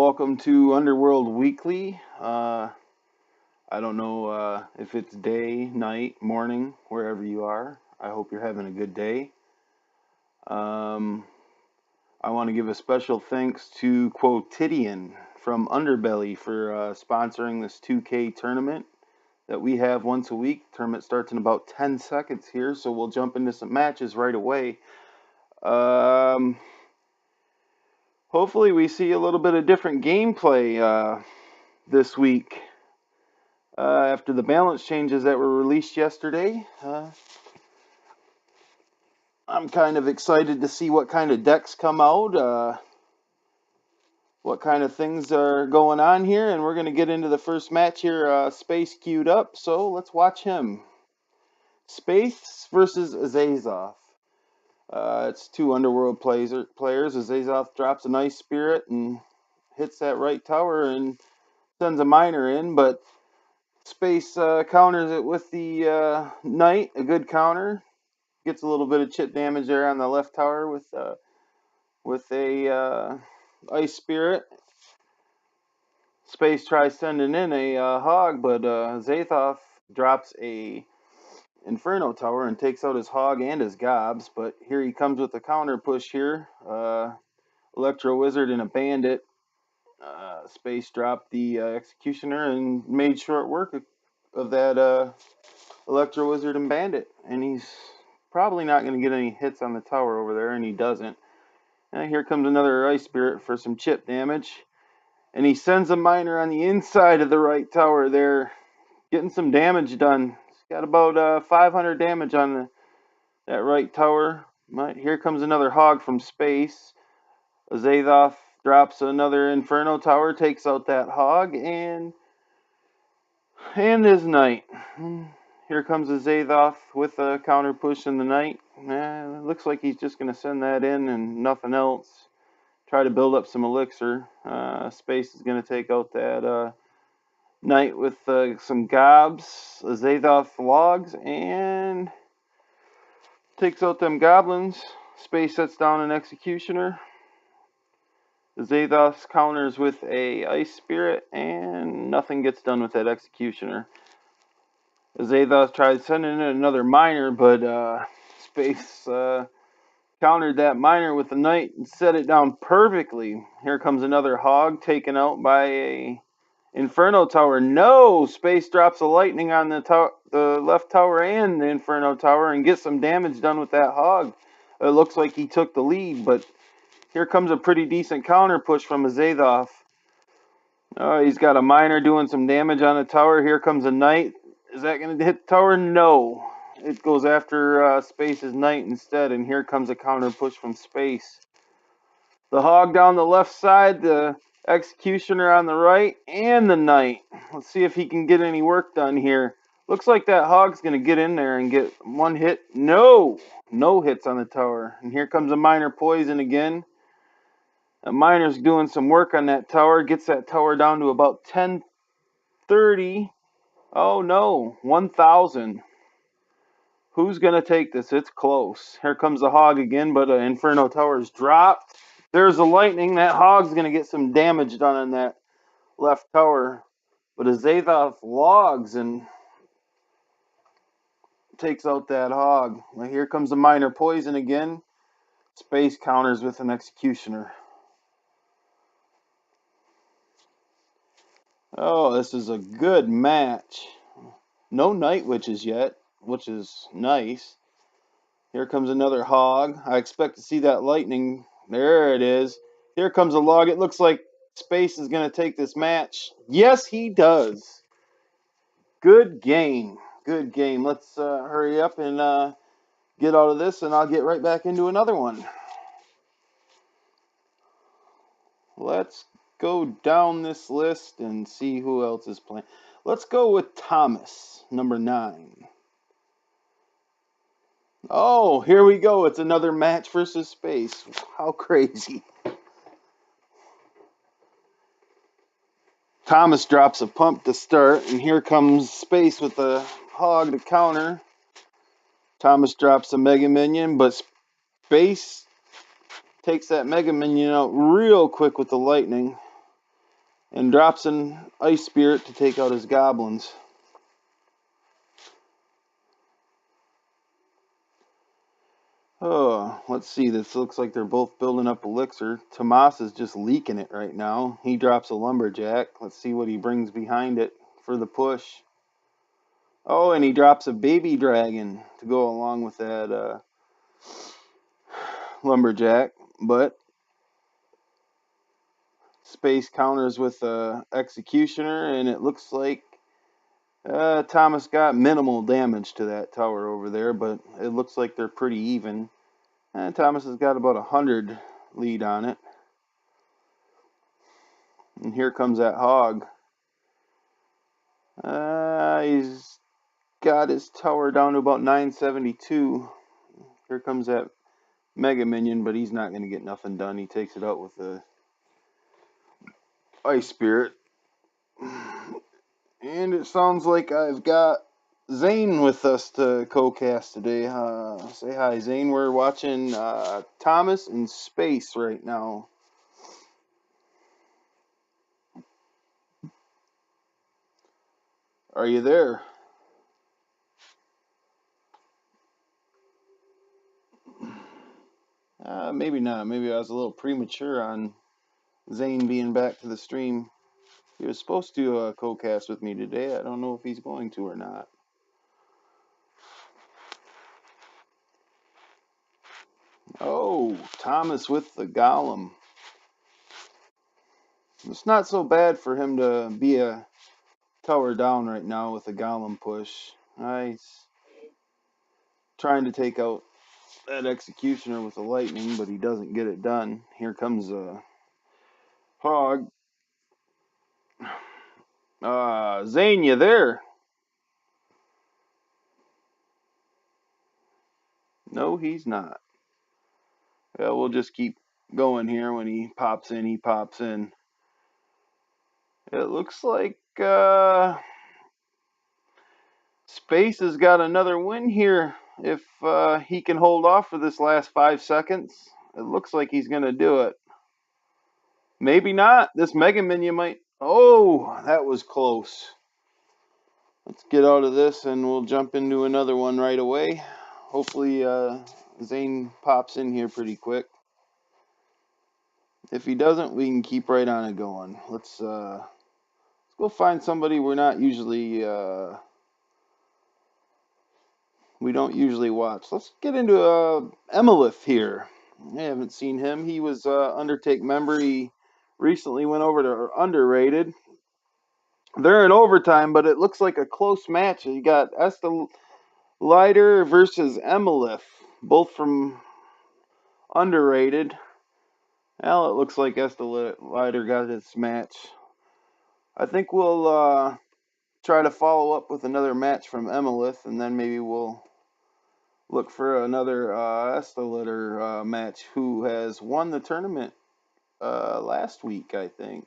welcome to UnderWorld Weekly. I don't know if it's day, night, morning, wherever you are. I hope you're having a good day. I want to give a special thanks to Quotidian from Underbelly for sponsoring this 2K tournament that we have once a week. The tournament starts in about 10 seconds here, so we'll jump into some matches right away. Hopefully we see a little bit of different gameplay this week. After the balance changes that were released yesterday, I'm kind of excited to see what kind of decks come out, what kind of things are going on here, and we're going to get into the first match here. Space queued up, so let's watch him. Space versus Azazoth. It's two Underworld players. Azazoth drops a nice spirit and hits that right tower and sends a miner in, but Space counters it with the Knight, a good counter. Gets a little bit of chip damage there on the left tower with a Ice Spirit. Space tries sending in a Hog, but Zathoth drops a Inferno Tower and takes out his Hog and his Gobs. But here he comes with a counter push here. Electro Wizard and a Bandit. Space dropped the Executioner and made short work of that Electro Wizard and Bandit. And he's probably not going to get any hits on the tower over there, and he doesn't. And here comes another Ice Spirit for some chip damage. And he sends a miner on the inside of the right tower there, getting some damage done. He's got about 500 damage on that right tower. Here comes another Hog from Space. Azathoth drops another Inferno Tower, takes out that Hog, and his Knight. Here comes Azathoth with a counter push in the Knight. It looks like he's just going to send that in and nothing else. Try to build up some elixir. Space is going to take out that Knight with some gobs. Azathoth logs and takes out them goblins. Space sets down an Executioner. Azathoth counters with a Ice Spirit, and nothing gets done with that Executioner. Azathoth tried sending in another miner, but Space countered that miner with the Knight and set it down perfectly. Here comes another Hog taken out by a Inferno Tower. No! Space drops a lightning on the left tower and the Inferno Tower and gets some damage done with that Hog. It looks like he took the lead, but here comes a pretty decent counter push from Azathoth. He's got a miner doing some damage on the tower. Here comes a Knight. Is that going to hit the tower? No. It goes after Space's Knight instead, and here comes a counter push from Space. The Hog down the left side, the Executioner on the right, and the Knight. Let's see if he can get any work done here. Looks like that Hog's going to get in there and get one hit. No! No hits on the tower. And here comes a miner poison again. A miner's doing some work on that tower. Gets that tower down to about 1030. Oh no, 1000. Who's going to take this? It's close. Here comes the Hog again, but an Inferno Tower is dropped. There's a lightning. That Hog's going to get some damage done on that left tower. But Azathoth logs and takes out that Hog. Well, here comes the miner poison again. Space counters with an Executioner. Oh, this is a good match. No Night Witches yet, which is nice. Here comes another Hog. I expect to see that lightning. There it is. Here comes a log. It looks like Space is going to take this match. Yes, he does. Good game. Good game. Let's hurry up and get out of this, and I'll get right back into another one. Let's go down this list and see who else is playing. Let's go with Thomas, number 9. Oh, here we go. It's another match versus Space. How crazy. Thomas drops a pump to start, and here comes Space with a Hog to counter. Thomas drops a Mega Minion, but Space takes that Mega Minion out real quick with the lightning. and drops an Ice Spirit to take out his goblins. Oh, let's see. This looks like they're both building up elixir. Tomas is just leaking it right now. He drops a lumberjack. Let's see what he brings behind it for the push. Oh, and he drops a baby dragon to go along with that lumberjack. But Space counters with executioner, and it looks like Thomas got minimal damage to that tower over there, but it looks like they're pretty even. And Thomas has got about 100 lead on it. And here comes that hog. He's got his tower down to about 972. Here comes that Mega Minion, but he's not going to get nothing done. He takes it out with the Ice Spirit. And it sounds like I've got Zane with us to co-cast today. Say hi, Zane. We're watching Thomas in Space right now. Are you there? Maybe not. Maybe I was a little premature on Zane being back to the stream. He was supposed to co-cast with me today. I don't know if he's going to or not. Oh, Thomas with the Golem. It's not so bad for him to be a tower down right now with a Golem push. He's trying to take out that Executioner with the lightning, but he doesn't get it done. Here comes a hog. Zane, you there? No, he's not. Well, we'll just keep going here. When he pops in, he pops in. It looks like Space has got another win here. If he can hold off for this last 5 seconds, it looks like he's going to do it. Maybe not. This Mega Minion might. Oh, that was close. Let's get out of this and we'll jump into another one right away. Hopefully Zane pops in here pretty quick. If he doesn't, we can keep right on it going. Let's go find somebody we're not usually we don't usually watch. Let's get into Emilith here. I haven't seen him. He was Undertake member. He recently went over to Underrated. They're in overtime, but it looks like a close match. You got Estelider versus Emilith, both from Underrated. Well, it looks like Estelider got his match. I think we'll try to follow up with another match from Emilith, and then maybe we'll look for another Estelider match who has won the tournament last week, I think.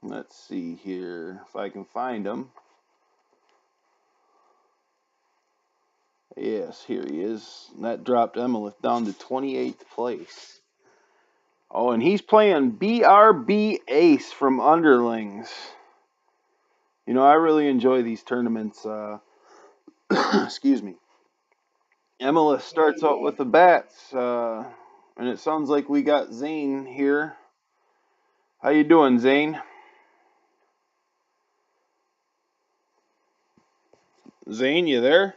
Let's see here if I can find him. Yes, here he is. That dropped Emilith down to 28th place. Oh, and he's playing BRB Ace from Underlings. You know, I really enjoy these tournaments. Excuse me. Emilith starts out with the bats, and it sounds like we got Zane here. How you doing, Zane? Zane, you there?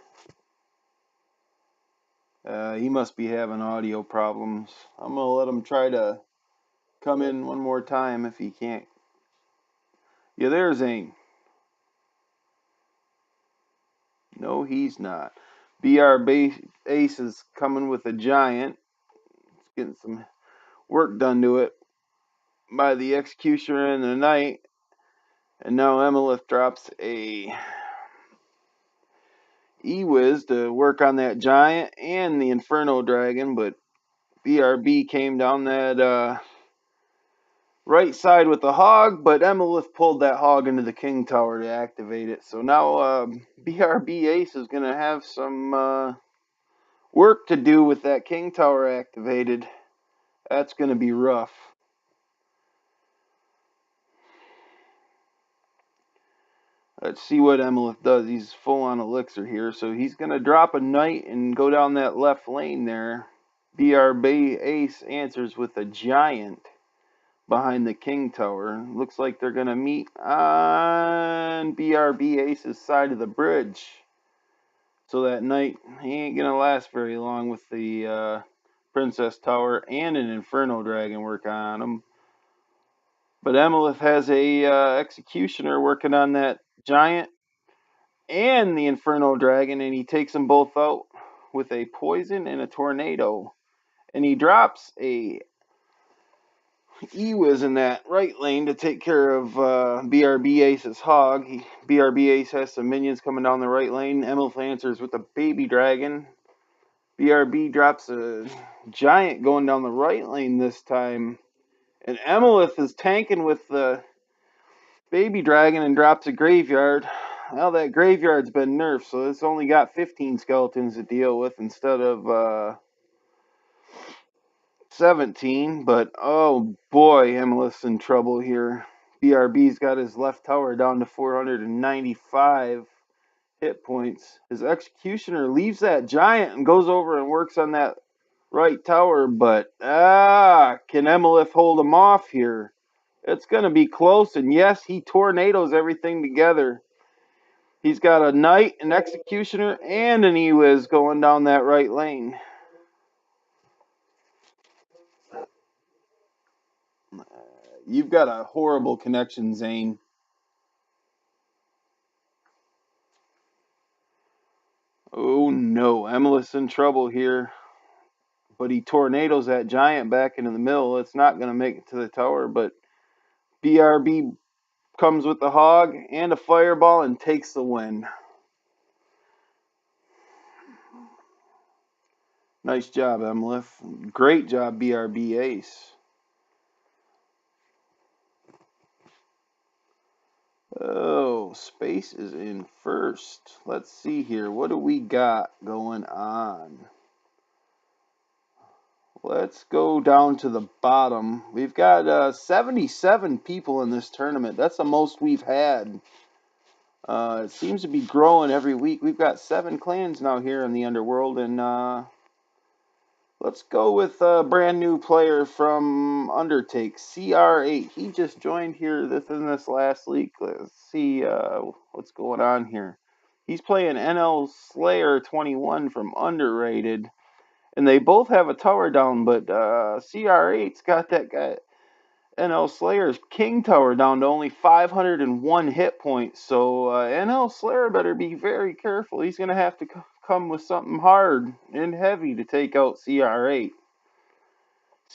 He must be having audio problems. I'm gonna let him try to come in one more time if he can't. You there, Zane? No, he's not. Ace is coming with a giant. It's getting some work done to it by the Executioner in the night. And now Emilith drops a E-Wiz to work on that giant and the Inferno Dragon, but BRB came down that right side with the hog, but Emilith pulled that hog into the King Tower to activate it. So now BRB Ace is going to have some work to do with that King Tower activated. That's going to be rough. Let's see what Emilith does. He's full on elixir here, so he's going to drop a knight and go down that left lane there. BRB Ace answers with a giant behind the king tower. Looks like they're going to meet on BRB Ace's side of the bridge. So that knight, he ain't going to last very long with the princess tower and an inferno dragon working on him. But Emilith has a executioner working on that giant and the inferno dragon, and he takes them both out with a poison and a tornado. And he drops a Ewiz in that right lane to take care of BRB Ace's hog. BRB Ace has some minions coming down the right lane. Emilith answers with a baby dragon. BRB drops a giant going down the right lane this time. And Emilith is tanking with the baby dragon and drops a graveyard. Well, that graveyard's been nerfed, so it's only got 15 skeletons to deal with instead of 17. But, oh boy, Emilith's in trouble here. BRB's got his left tower down to 495 hit points. His executioner leaves that giant and goes over and works on that right tower, but can Emilith hold him off here? It's going to be close, and yes, he tornadoes everything together. He's got a knight, an executioner, and an Ewiz going down that right lane. You've got a horrible connection, Zane. Oh no, Emilith's in trouble here. But he tornadoes that giant back into the middle. It's not going to make it to the tower, but BRB comes with the hog and a fireball and takes the win. Nice job, Emilith. Great job, BRB Ace. Oh, Space is in first. Let's see here. What do we got going on? Let's go down to the bottom. We've got 77 people in this tournament. That's the most we've had. It seems to be growing every week. We've got 7 clans now here in the Underworld, and let's go with a brand new player from Undertake, CR8. He just joined here in this last league. Let's see what's going on here. He's playing NL Slayer 21 from Underrated. And they both have a tower down, but CR8's got that guy, NL Slayer's King Tower down to only 501 hit points. So NL Slayer better be very careful. He's going to have to come with something hard and heavy to take out CR8.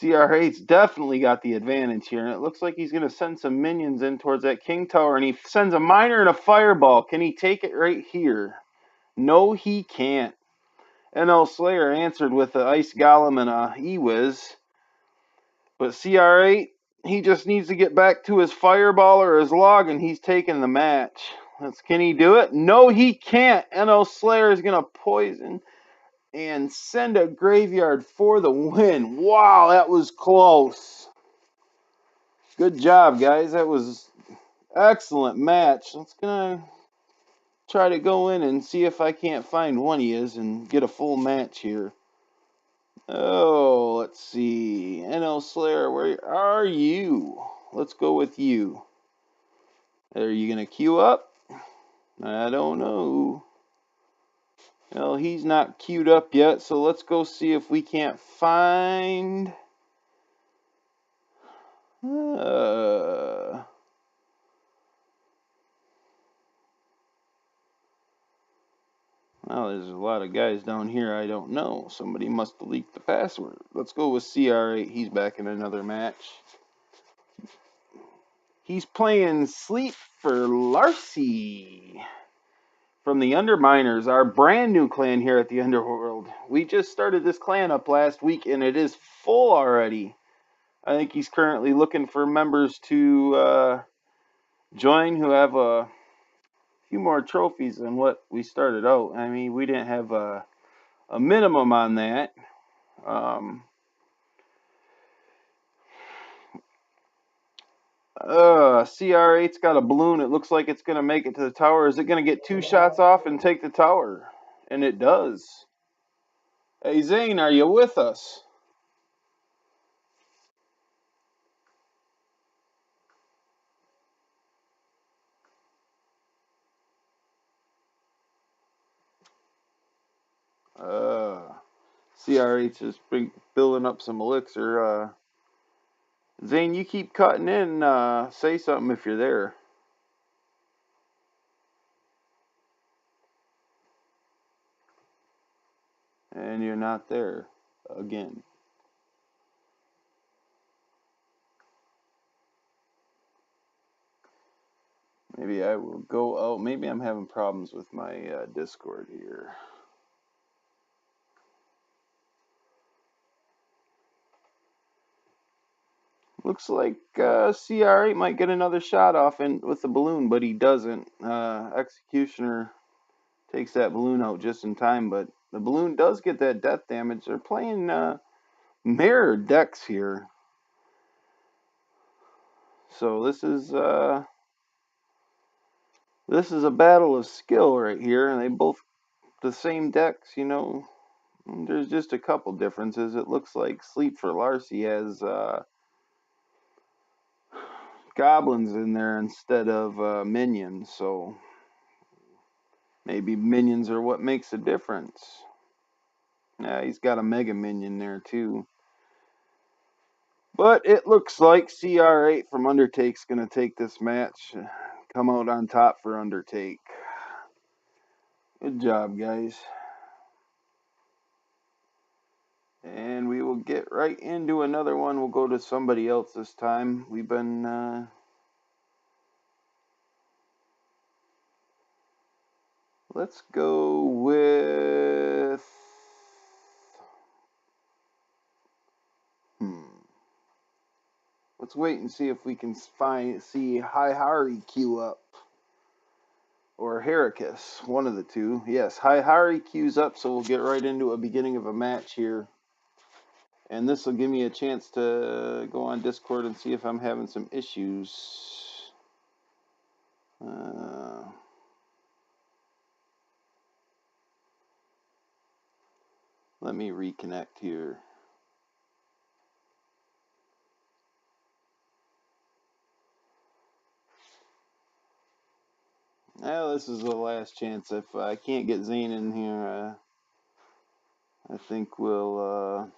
CR8's definitely got the advantage here, and it looks like he's going to send some minions in towards that King Tower, and he sends a miner and a fireball. Can he take it right here? No, he can't. NL Slayer answered with the Ice Golem and a Ewiz. But CR8, he just needs to get back to his fireball or his log, and he's taking the match. Can he do it? No, he can't. NL Slayer is going to poison and send a graveyard for the win. Wow, that was close. Good job, guys. That was excellent match. Let's gonna try to go in and see if I can't find one he is and get a full match here. Oh, let's see. NL Slayer, where are you? Let's go with you. Are you going to queue up? I don't know. Well, he's not queued up yet, so let's go see if we can't find... Well, there's a lot of guys down here I don't know. Somebody must have leaked the password. Let's go with CR8. He's back in another match. He's playing Sleep for Larcy from the Underminers, our brand new clan here at the Underworld. We just started this clan up last week, and it is full already. I think he's currently looking for members to join who have a few more trophies than what we started out. I mean, we didn't have a minimum on that. CR8's got a balloon. It looks like it's going to make it to the tower. Is it going to get 2 shots off and take the tower? And it does. Hey, Zane, are you with us? Uh, CR8's just building up some elixir. Zane, you keep cutting in. Say something if you're there. And you're not there again. Maybe I will go out. Maybe I'm having problems with my Discord here. Looks like CR8 might get another shot off with the balloon, but he doesn't. Executioner takes that balloon out just in time, but the balloon does get that death damage. They're playing mirror decks here. So this is a battle of skill right here, and they both the same decks, you know. There's just a couple differences. It looks like Sleep for Larcy has goblins in there instead of minions, so maybe minions are what makes a difference. Yeah, he's got a mega minion there too. But it looks like CR8 from Undertake's going to take this match, come out on top for Undertake. Good job, guys. And we will get right into another one. We'll go to somebody else this time. We've been let's go with let's wait and see if we can see High Hari queue up. Or Heracus, one of the two. Yes, High Hari queues up, so we'll get right into a beginning of a match here. And this will give me a chance to go on Discord and see if I'm having some issues. Let me reconnect here. Well, this is the last chance. If I can't get Zane in here, I think we'll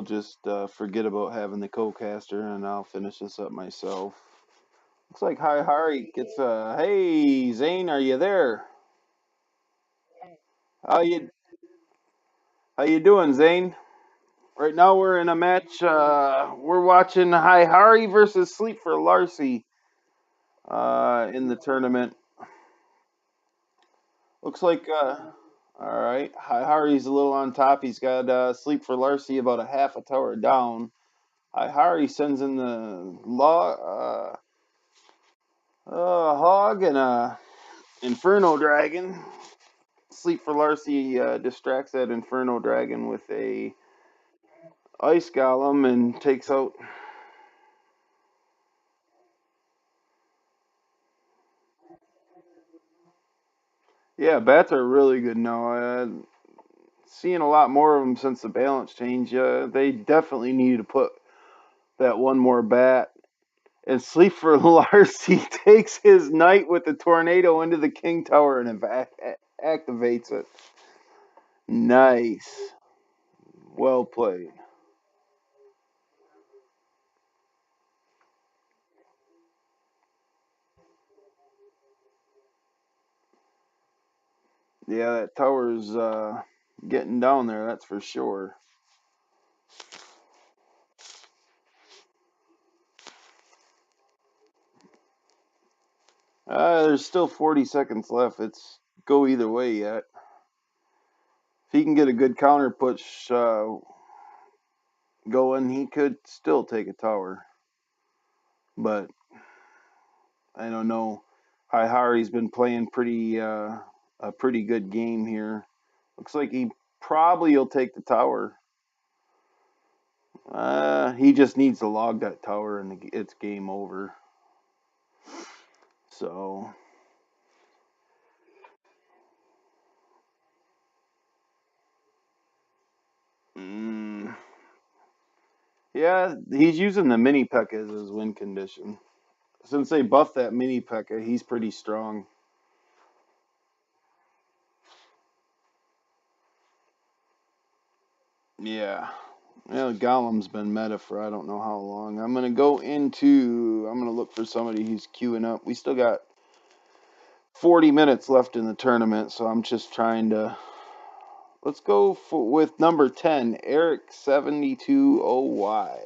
just forget about having the co-caster, and I'll finish this up myself. Looks like High Hari gets hey Zane, are you there? How you doing, Zane? Right now we're in a match. We're watching High Hari versus Sleep for Larcy in the tournament. Looks like all right. High Hari's a little on top. He's got Sleep for Larcy about a half a tower down. High Hari sends in the hog and a Inferno Dragon. Sleep for Larcy distracts that Inferno Dragon with a Ice Golem and takes out. Yeah, bats are really good now. Seeing a lot more of them since the balance change. They definitely need to put that one more bat. And Sleep for Larcy takes his knight with the tornado into the King Tower and activates it. Nice. Well played. Yeah, that tower's getting down there, that's for sure. There's still 40 seconds left. It's go either way yet. If he can get a good counter push going, he could still take a tower. But I don't know. High Hari's been playing a pretty good game here. Looks like he probably will take the tower. He just needs to log that tower and it's game over. So. Yeah, he's using the mini P.E.K.K.A as his win condition. Since they buffed that mini P.E.K.K.A, he's pretty strong. Yeah. Well, Golem's been meta for I don't know how long. I'm going to look for somebody who's queuing up. We still got 40 minutes left in the tournament, so I'm just trying to. Let's go with number 10, Eric72OY.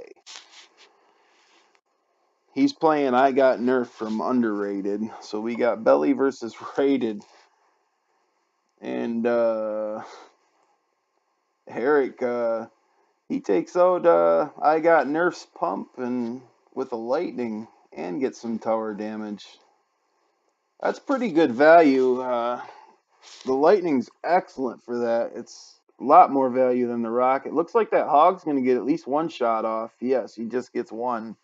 He's playing I Got Nerfed from Underrated. So we got Belly versus Rated. And Eric, he takes out I Got Nerf's pump and with a lightning and gets some tower damage. That's pretty good value. The lightning's excellent for that. It's a lot more value than the rocket. Looks like that hog's going to get at least one shot off. Yes, he just gets one.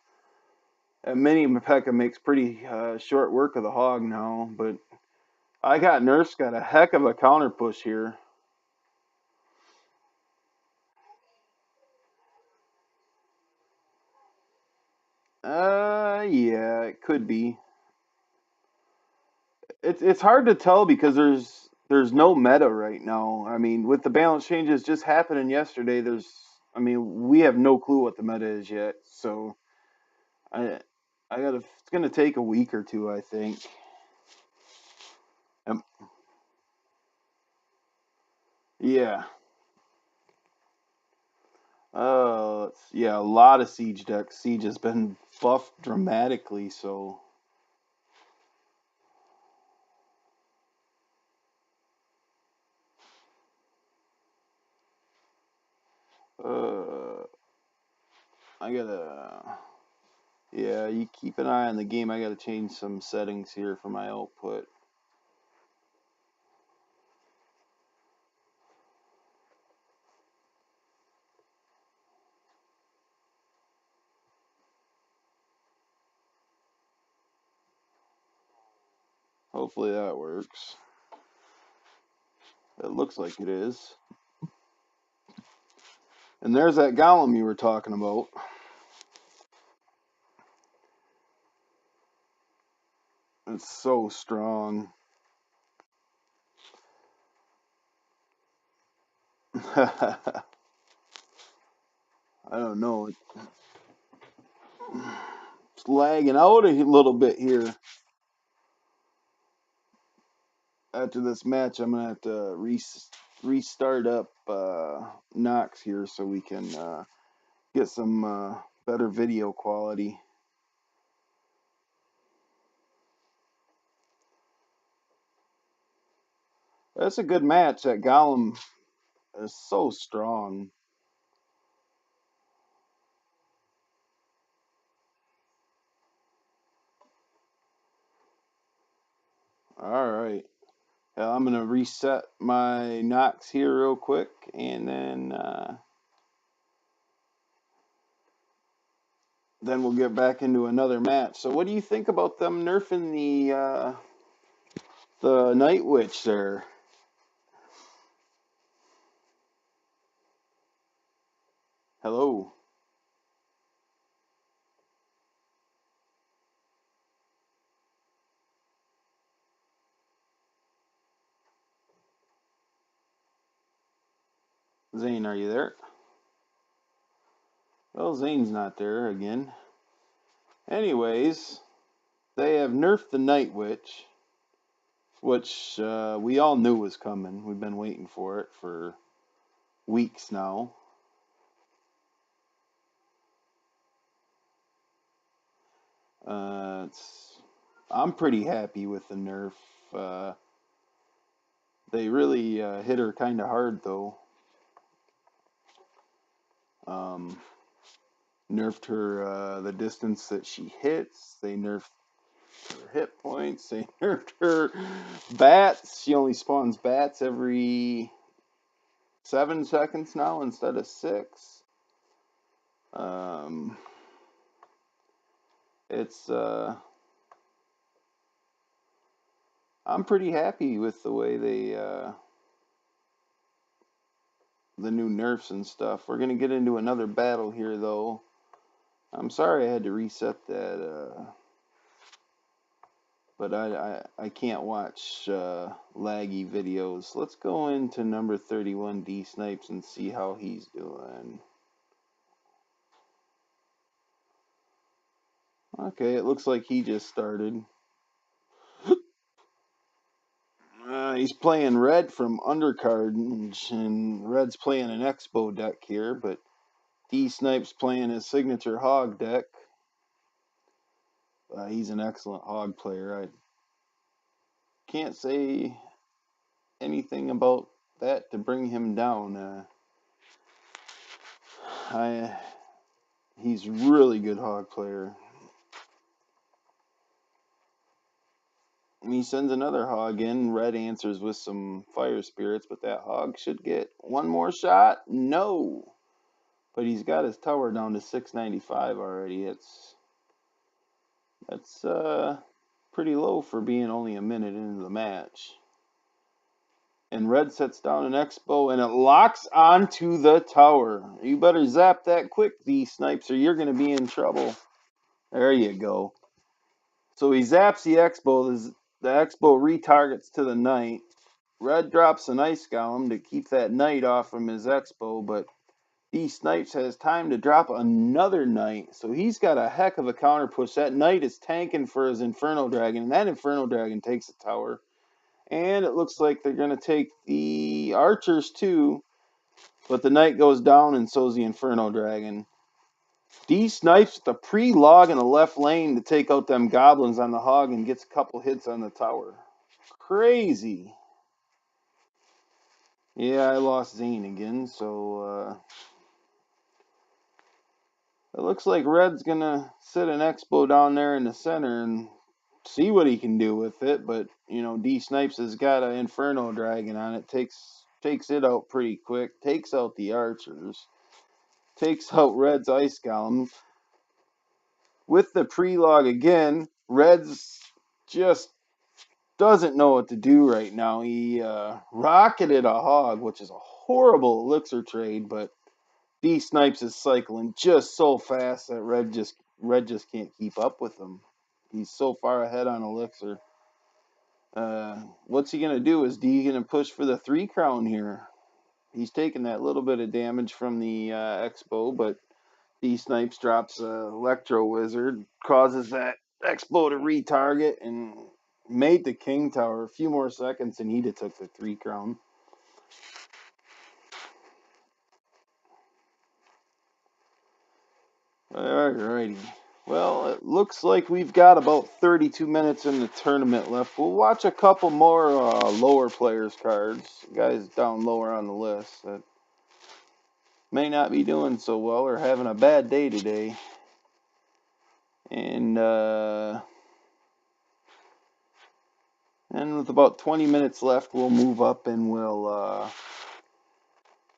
And mini P.E.K.K.A makes pretty short work of the hog now, but I Got Nerf's got a heck of a counter push here. Yeah, it could be. It's hard to tell because there's no meta right now. I mean, with the balance changes just happening yesterday, we have no clue what the meta is yet. So I it's gonna take a week or two, I think. Um, yeah. Yeah, a lot of siege decks. Siege has been buffed dramatically, so uh I gotta yeah, you keep an eye on the game. I gotta change some settings here for my output. Hopefully that works. It looks like it is. And there's that golem you were talking about. It's so strong. I don't know. It's lagging out a little bit here. After this match, I'm gonna have to restart up Nox here so we can get some better video quality. That's a good match. That Golem is so strong. All right. I'm gonna reset my Nox here real quick, and then we'll get back into another match. So, what do you think about them nerfing the Night Witch there? Hello, Zane, are you there? Well, Zane's not there again. Anyways, they have nerfed the Night Witch, which we all knew was coming. We've been waiting for it for weeks now. I'm pretty happy with the nerf. Uh, they really hit her kind of hard, though. Um, nerfed her the distance that she hits. They nerfed her hit points. They nerfed her bats. She only spawns bats every 7 seconds now instead of 6. It's I'm pretty happy with the way they the new nerfs and stuff. We're gonna get into another battle here though. I'm sorry I had to reset that, but I can't watch laggy videos. Let's go into number 31 D Snipes and see how he's doing. Okay, it looks like he just started. He's playing red from undercard, and red's playing an Expo deck here, but D Snipes playing his signature hog deck. He's an excellent hog player. I can't say anything about that to bring him down. He's really good hog player. He sends another hog in. Red answers with some fire spirits, but that hog should get one more shot. No, but he's got his tower down to 695 already. That's pretty low for being only a minute into the match. And red sets down an Expo, and it locks onto the tower. You better zap that quick, D Snipes, or you're going to be in trouble. There you go. So he zaps the Expo. The Expo retargets to the knight. Red drops an Ice Golem to keep that knight off from his Expo, but D Snipes has time to drop another knight. So he's got a heck of a counter push. That knight is tanking for his Inferno Dragon, and that Inferno Dragon takes the tower. And it looks like they're going to take the archers too. But the knight goes down, and so's the Inferno Dragon. D Snipes the pre-log in the left lane to take out them goblins on the hog and gets a couple hits on the tower. Crazy. Yeah, I lost Zane again, so it looks like Red's going to sit an Expo down there in the center and see what he can do with it, but you know, D Snipes has got an Inferno Dragon on it, takes it out pretty quick, takes out the archers, takes out Red's Ice Golem. With the pre-log again, Red's just doesn't know what to do right now. He rocketed a hog, which is a horrible elixir trade, but D Snipes is cycling just so fast that Red just can't keep up with him. He's so far ahead on elixir. What's he gonna do? Is D gonna push for the 3 crown here? He's taking that little bit of damage from the Expo, but D Snipes drops a Electro Wizard, causes that Expo to retarget, and made the King Tower. A few more seconds, and he'd have took the 3 crown. Alrighty. Well, it looks like we've got about 32 minutes in the tournament left. We'll watch a couple more lower players' cards. Guys down lower on the list that may not be doing so well or having a bad day today. And with about 20 minutes left, we'll move up and we'll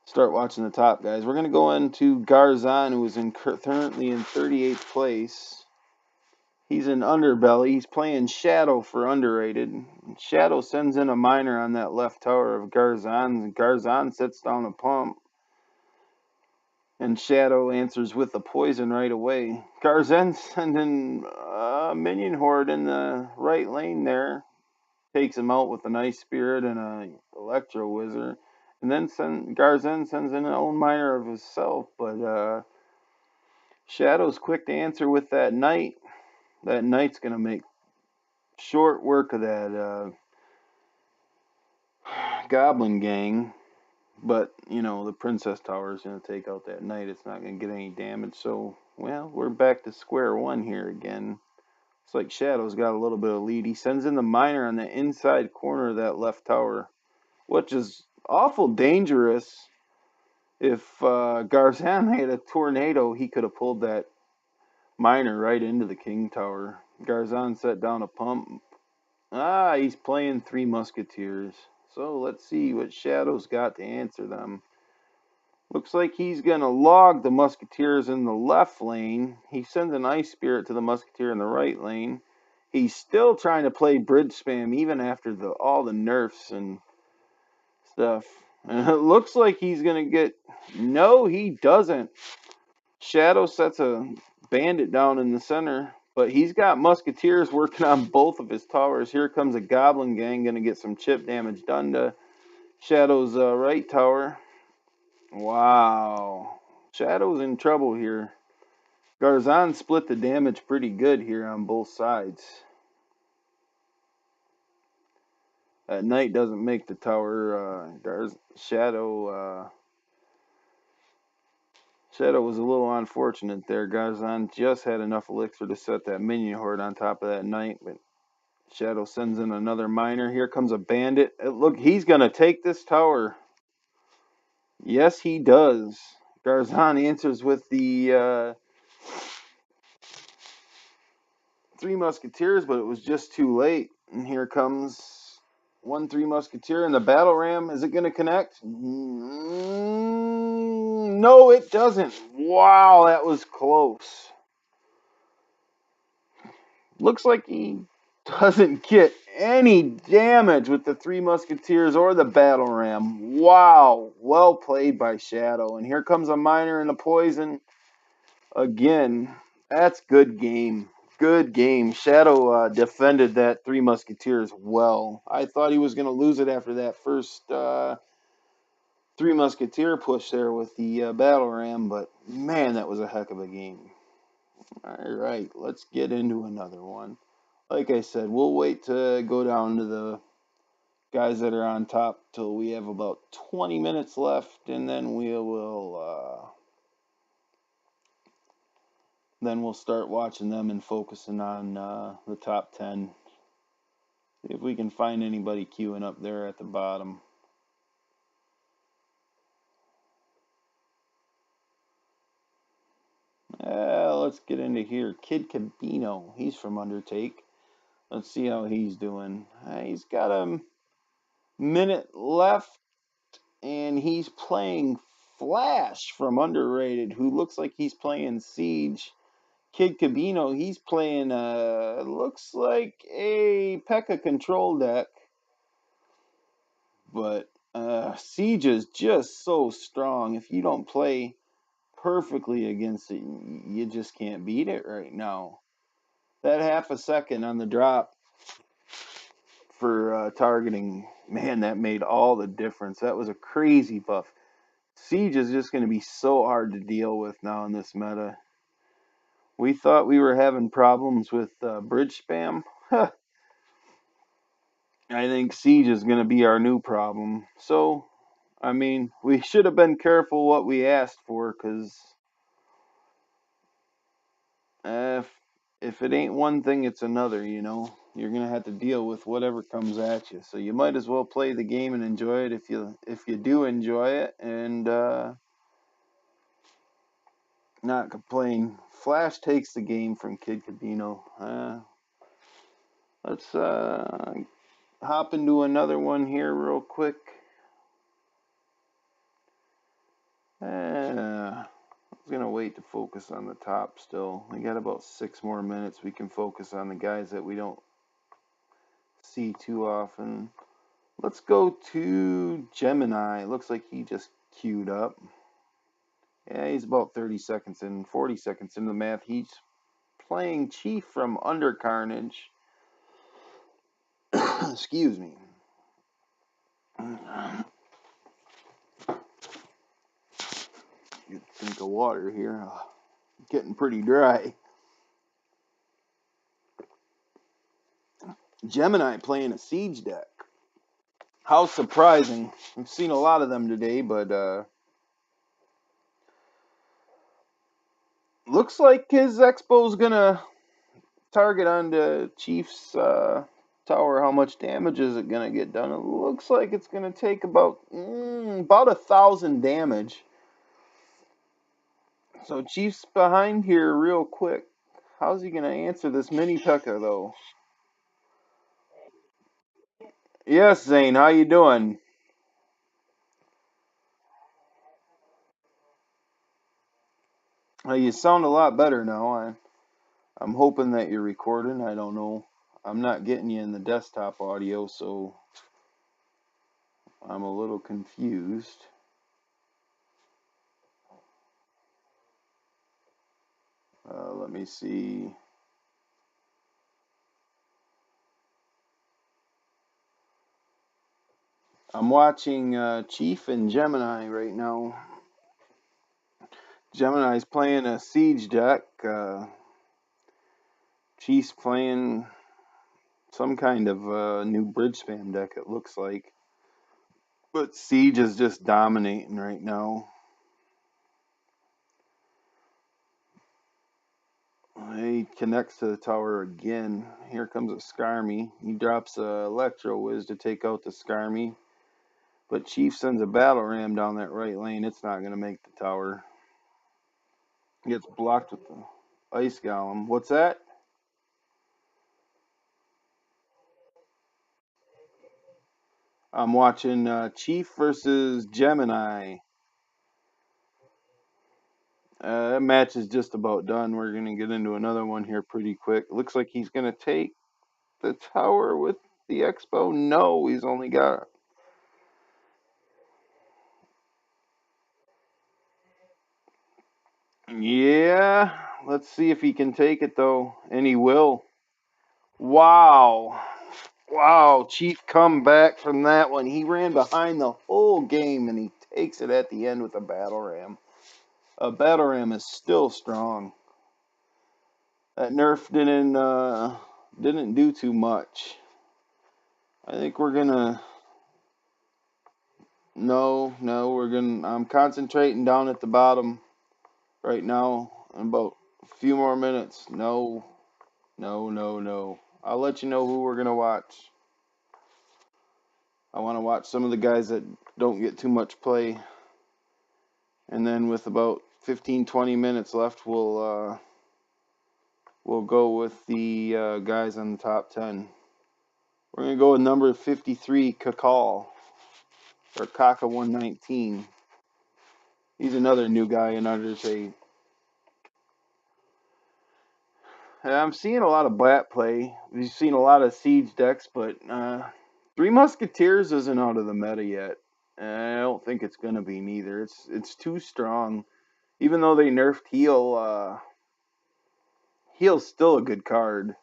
start watching the top guys. We're going to go into Garzan, who is currently in 38th place. He's in Underbelly. He's playing Shadow for Underrated. Shadow sends in a miner on that left tower of Garzan. Garzan sets down a pump. And Shadow answers with a poison right away. Garzan sending a minion horde in the right lane there. Takes him out with an Ice Spirit and a Electro Wizard. And then Garzan sends in an own miner of himself. But Shadow's quick to answer with that Knight. That Knight's going to make short work of that Goblin gang. But, you know, the Princess Tower is going to take out that Knight. It's not going to get any damage. So, well, we're back to square one here again. It's like Shadow's got a little bit of lead. He sends in the miner on the inside corner of that left tower, which is awful dangerous. If Garzan had a tornado, he could have pulled that miner right into the King Tower. Garzan set down a pump. He's playing 3 Musketeers. So let's see what Shadow's got to answer them. Looks like he's going to log the Musketeers in the left lane. He sends an Ice Spirit to the Musketeer in the right lane. He's still trying to play bridge spam even after all the nerfs and stuff. And it looks like he's going to get... No, he doesn't. Shadow sets a bandit down in the center, but he's got Musketeers working on both of his towers. Here comes a Goblin Gang, going to get some chip damage done to Shadow's right tower. Wow. Shadow's in trouble here. Garzan split the damage pretty good here on both sides. That knight doesn't make the tower. Shadow was a little unfortunate there. Garzan just had enough elixir to set that minion horde on top of that knight, but Shadow sends in another miner. Here comes a bandit. Look, he's going to take this tower. Yes, he does. Garzan answers with the 3 Musketeers, but it was just too late. And here comes 1-3 Musketeer and the battle ram. Is it going to connect? No, it doesn't. Wow, that was close. Looks like he doesn't get any damage with the 3 Musketeers or the battle ram. Wow, well played by Shadow. And here comes a miner and a poison again. That's good game. Good game. Shadow defended that 3 Musketeers well. I thought he was going to lose it after that first 3 Musketeer push there with the battle ram, but man, that was a heck of a game. All right, let's get into another one. Like I said, we'll wait to go down to the guys that are on top till we have about 20 minutes left, and then we'll start watching them and focusing on the top 10. See if we can find anybody queuing up there at the bottom. Let's get into here. Kid Cabino, he's from Undertake. Let's see how he's doing. He's got a minute left, and he's playing Flash from Underrated, who looks like he's playing Siege. Kid Cabino, he's playing, looks like a P.E.K.K.A control deck. But Siege is just so strong. If you don't play perfectly against it, you just can't beat it right now. That half a second on the drop for targeting, man, that made all the difference. That was a crazy buff. Siege is just going to be so hard to deal with now in this meta. We thought we were having problems with bridge spam. I think Siege is going to be our new problem. So, I mean, we should have been careful what we asked for, because if it ain't one thing, it's another, you know. You're going to have to deal with whatever comes at you. So you might as well play the game and enjoy it if you do enjoy it, and not complain. Flash takes the game from Kid Cabino. Let's hop into another one here real quick. I was going to wait to focus on the top still. We got about 6 more minutes. We can focus on the guys that we don't see too often. Let's go to Gemini. Looks like he just queued up. Yeah, he's about 30 seconds in, 40 seconds in the math. He's playing Chief from Under Carnage. Excuse me. Get a drink of water here. Getting pretty dry. Gemini playing a Siege deck. How surprising. I've seen a lot of them today, but looks like his Expo's gonna target onto Chief's tower. How much damage is it gonna get done? It looks like it's gonna take about 1,000 damage. So Chief's behind here real quick. How's he gonna answer this mini P.E.K.K.A though? Yes, Zane, how you doing? You sound a lot better now. I'm hoping that you're recording. I don't know. I'm not getting you in the desktop audio, so I'm a little confused. Let me see. I'm watching Chief and Gemini right now. Gemini's playing a siege deck. Chief's playing some kind of new bridge spam deck, it looks like. But siege is just dominating right now. He connects to the tower again. Here comes a Skarmy. He drops a Electro Wiz to take out the Skarmy. But Chief sends a Battle Ram down that right lane. It's not going to make the tower. Gets blocked with the Ice Golem. What's that? I'm watching Chief versus Gemini. That match is just about done. We're going to get into another one here pretty quick. Looks like he's going to take the tower with the Expo. No, he's only got... Yeah, let's see if he can take it, though. And he will. Wow. Wow, Chief come back from that one. He ran behind the whole game, and he takes it at the end with a Battle Ram. A Battle Ram is still strong. That nerf didn't do too much. I think we're gonna... No, I'm concentrating down at the bottom right now. In about a few more minutes. No. I'll let you know who we're gonna watch. I want to watch some of the guys that don't get too much play. And then with about 15-20 minutes left, we'll go with the guys on the top 10. We're going to go with number 53, Kaka, or Kaka 119. He's another new guy in Under's 8. I'm seeing a lot of Blat play. We've seen a lot of Siege decks, but Three Musketeers isn't out of the meta yet. I don't think it's going to be neither. It's too strong. Even though they nerfed Heal, Heal's still a good card.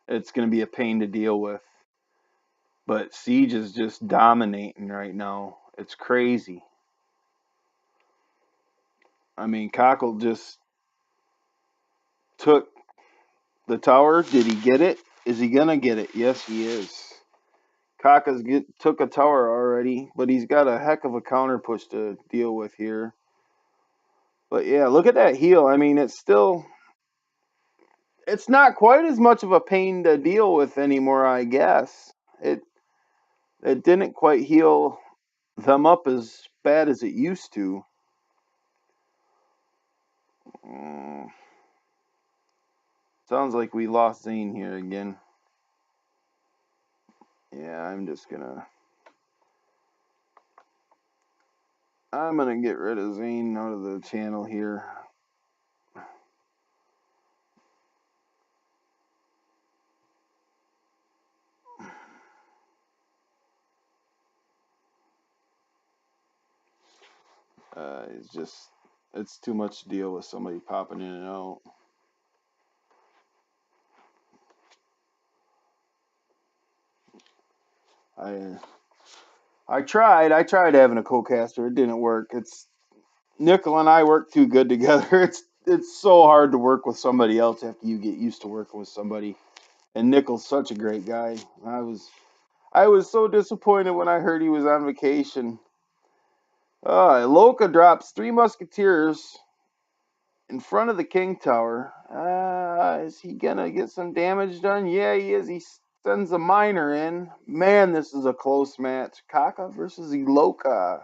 It's going to be a pain to deal with. But Siege is just dominating right now. It's crazy. I mean, Cockle just took the tower. Did he get it? Is he going to get it? Yes, he is. Kaka's took a tower already, but he's got a heck of a counter push to deal with here. But yeah, look at that heal. I mean, it's not quite as much of a pain to deal with anymore, I guess. It didn't quite heal them up as bad as it used to. Sounds like we lost Zane here again. Yeah, I'm gonna get rid of Zane out of the channel here. It's too much to deal with somebody popping in and out. I tried having a co-caster. It didn't work. Nickel and I work too good together. It's so hard to work with somebody else after you get used to working with somebody. And Nickel's such a great guy. I was so disappointed when I heard he was on vacation. Loka drops Three Musketeers in front of the King Tower. Is he gonna get some damage done? Yeah, he is. He sends a miner in. Man, this is a close match. Kaka versus Loka.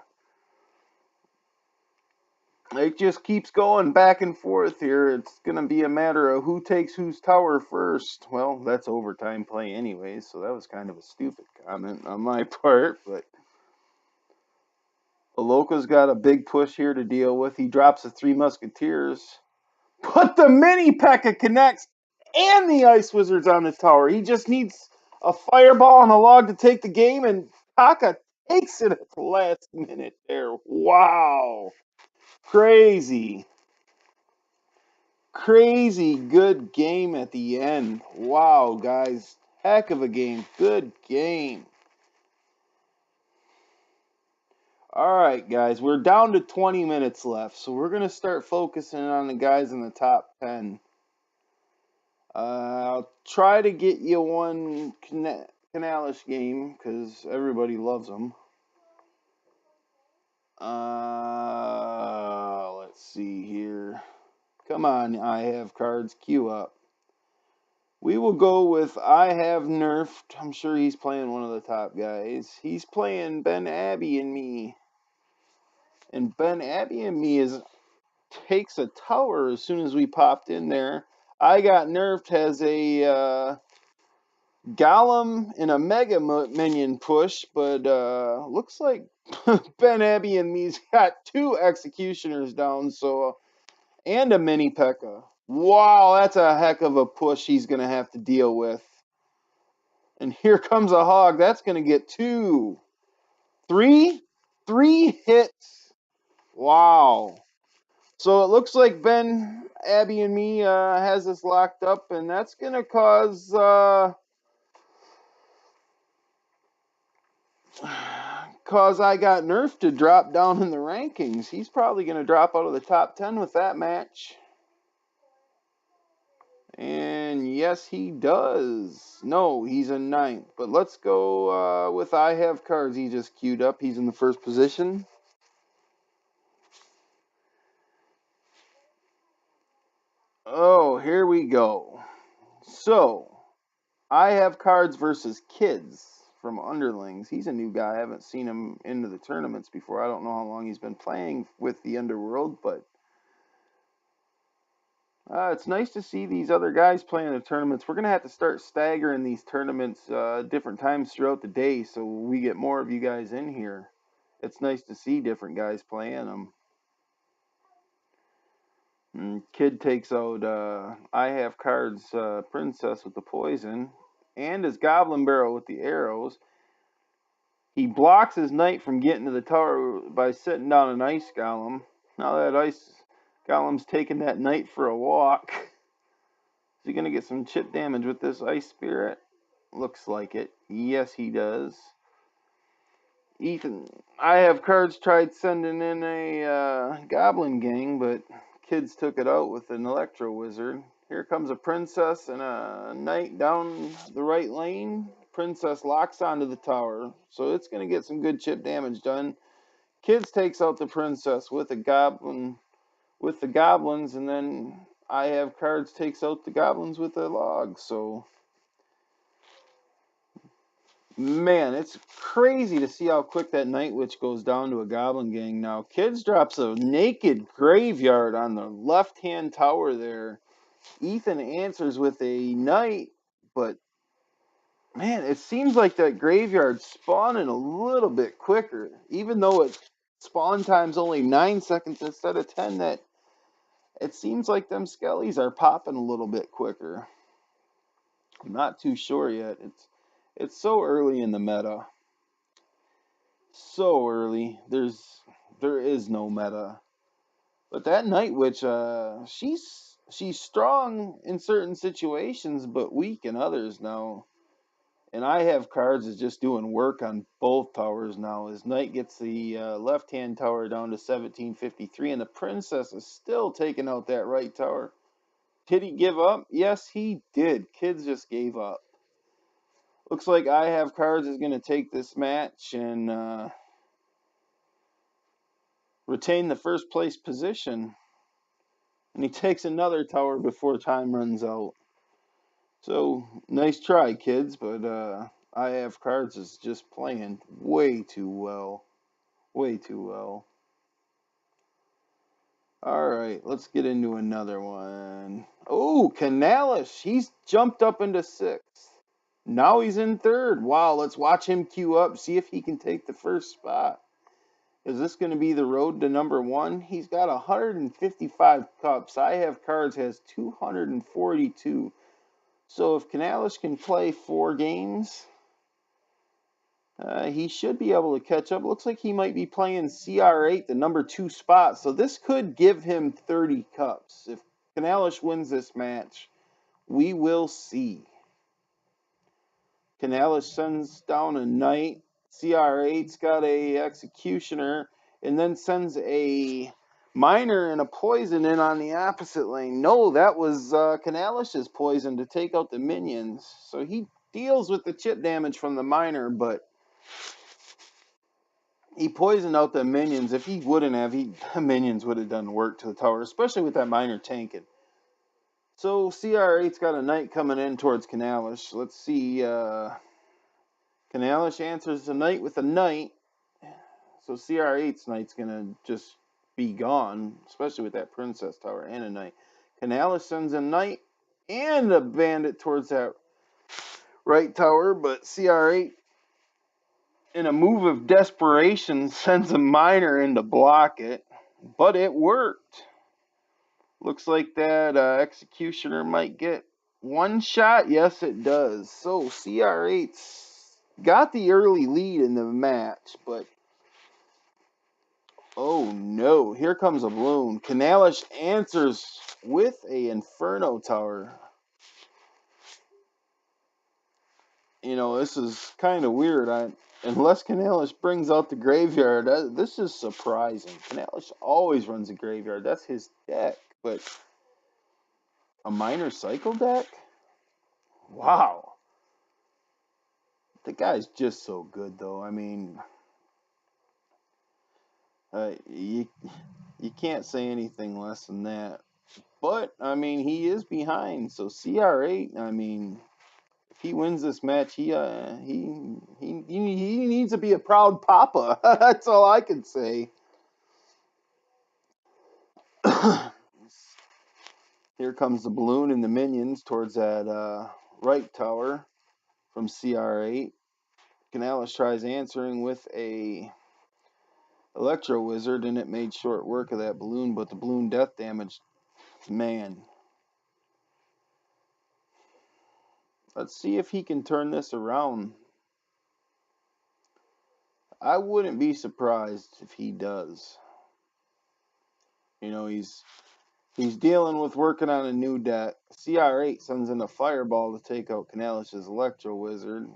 It just keeps going back and forth here. It's gonna be a matter of who takes whose tower first. Well, that's overtime play anyway, so that was kind of a stupid comment on my part, but Aloka's got a big push here to deal with. He drops the Three Musketeers. But the mini P.E.K.K.A connects and the Ice Wizard's on the tower. He just needs a fireball on a log to take the game, and Kaka takes it at the last minute there. Wow. Crazy. Crazy good game at the end. Wow, guys. Heck of a game. Good game. All right, guys. We're down to 20 minutes left, so we're going to start focusing on the guys in the top 10. I'll try to get you one Canales game because everybody loves them. Let's see here. Come on, I have cards. Queue up. We will go with I have nerfed. I'm sure he's playing one of the top guys. He's playing Ben Abbey and me. And Ben Abbey and me takes a tower as soon as we popped in there. I got nerfed has a Golem and a Mega Minion push, but looks like Ben Abbey and me's got 2 Executioners down, so and a mini P.E.K.K.A. Wow, that's a heck of a push he's going to have to deal with. And here comes a hog. That's going to get 2. 3 hits. Wow. So it looks like Ben Abbey and me has us locked up, and that's going to cause I got nerfed to drop down in the rankings. He's probably going to drop out of the top 10 with that match. And yes, he does. No, he's in 9th. But let's go with I have cards. He just queued up. He's in the first position. Oh, here we go. So, I have cards versus kids from Underlings. He's a new guy. I haven't seen him into the tournaments before. I don't know how long he's been playing with the Underworld, but it's nice to see these other guys playing the tournaments. We're going to have to start staggering these tournaments different times throughout the day so we get more of you guys in here. It's nice to see different guys playing them. Kid takes out I have cards Princess with the poison and his Goblin Barrel with the arrows. He blocks his knight from getting to the tower by sitting down an ice golem. Now that ice golem's taking that knight for a walk. Is he going to get some chip damage with this ice spirit? Looks like it. Yes, he does. Ethan, I have cards tried sending in a goblin gang, but kids took it out with an electro wizard. Here comes a princess and a knight down the right lane. Princess locks onto the tower, so it's going to get some good chip damage done. Kids takes out the princess with a goblin, with the goblins, and then I have cards takes out the goblins with a log. So, man, it's crazy to see how quick that Night Witch goes down to a goblin gang now. Kids drops a naked graveyard on the left-hand tower there. Ethan answers with a knight, but man, it seems like that graveyard's spawning a little bit quicker. Even though its spawn time's only 9 seconds instead of 10, that it seems like them skellies are popping a little bit quicker. I'm not too sure yet. It's so early in the meta. So early. There is no meta. But that Night Witch, she's strong in certain situations, but weak in others now. And I have cards is just doing work on both towers now. As Knight gets the left-hand tower down to 1753, and the Princess is still taking out that right tower. Did he give up? Yes, he did. Kids just gave up. Looks like I have cards is going to take this match and retain the first place position. And he takes another tower before time runs out. So, nice try, kids, but I have cards is just playing way too well. Way too well. Alright, let's get into another one. Oh, Canales. He's jumped up into 6th. Now he's in 3rd. Wow, let's watch him queue up, see if he can take the first spot. Is this going to be the road to number one? He's got 155 cups. I have cards has 242. So if Canales can play 4 games, he should be able to catch up. Looks like he might be playing CR8, the number 2 spot. So this could give him 30 cups. If Canales wins this match, we will see. Canales sends down a knight. CR8's got a executioner, and then sends a miner and a poison in on the opposite lane. No, that was Canales' poison to take out the minions. So he deals with the chip damage from the miner, but he poisoned out the minions. If he wouldn't have, the minions would have done work to the tower, especially with that miner tanking. So CR8's got a knight coming in towards Canales. Let's see. Canales answers the knight with a knight. So CR8's knight's going to just be gone, especially with that princess tower and a knight. Canales sends a knight and a bandit towards that right tower, but CR8, in a move of desperation, sends a miner in to block it. But it worked. Looks like that executioner might get one shot. Yes, it does. So CR8's got the early lead in the match, but oh no, here comes a balloon. Canales answers with a Inferno Tower. You know, this is kind of weird. Unless Canales brings out the graveyard, this is surprising. Canales always runs a graveyard. That's his deck. But a minor cycle deck? Wow. The guy's just so good, though. I mean, you can't say anything less than that. But, I mean, he is behind. So CR8, I mean, if he wins this match, he needs to be a proud papa. That's all I can say. Here comes the balloon and the minions towards that right tower from CR8. Canales tries answering with a Electro Wizard, and it made short work of that balloon, but the balloon death damage, man. Let's see if he can turn this around. I wouldn't be surprised if he does. You know, he's dealing with working on a new deck. CR8 sends in a Fireball to take out Canales' Electro Wizard.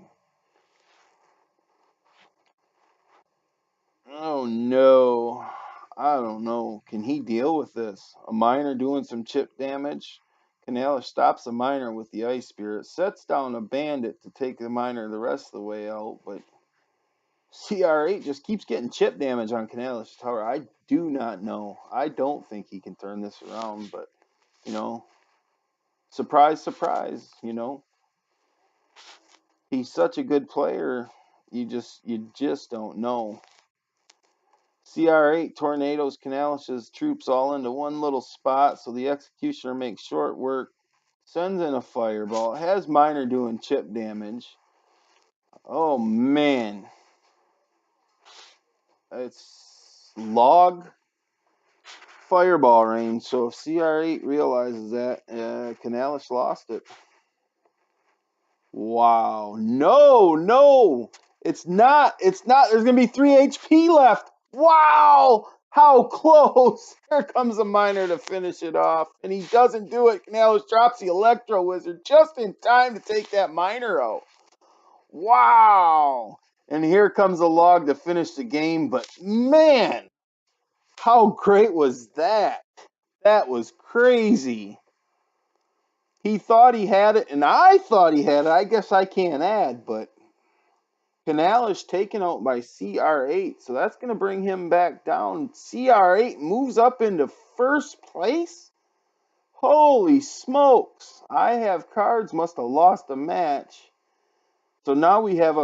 Oh no. I don't know. Can he deal with this? A miner doing some chip damage. Canales stops the miner with the Ice Spirit. Sets down a bandit to take the miner the rest of the way out. But CR8 just keeps getting chip damage on Canales' tower. I do not know. I don't think he can turn this around. But, you know, surprise, surprise, you know. He's such a good player. You just don't know. CR8 tornadoes Canales' troops all into one little spot, so the executioner makes short work, sends in a fireball, has miner doing chip damage. Oh man. It's log fireball range, so if CR8 realizes that, Canales lost it. Wow. No. It's not. There's going to be 3 HP left. Wow. How close. Here comes a miner to finish it off. And he doesn't do it. Canales drops the Electro Wizard just in time to take that miner out. Wow. And here comes a log to finish the game. But man, how great was that? That was crazy. He thought he had it, and I thought he had it. I guess I can't add, but Canales taken out by CR8, so that's going to bring him back down. CR8 moves up into first place? Holy smokes. I have cards, must have lost a match. So now we have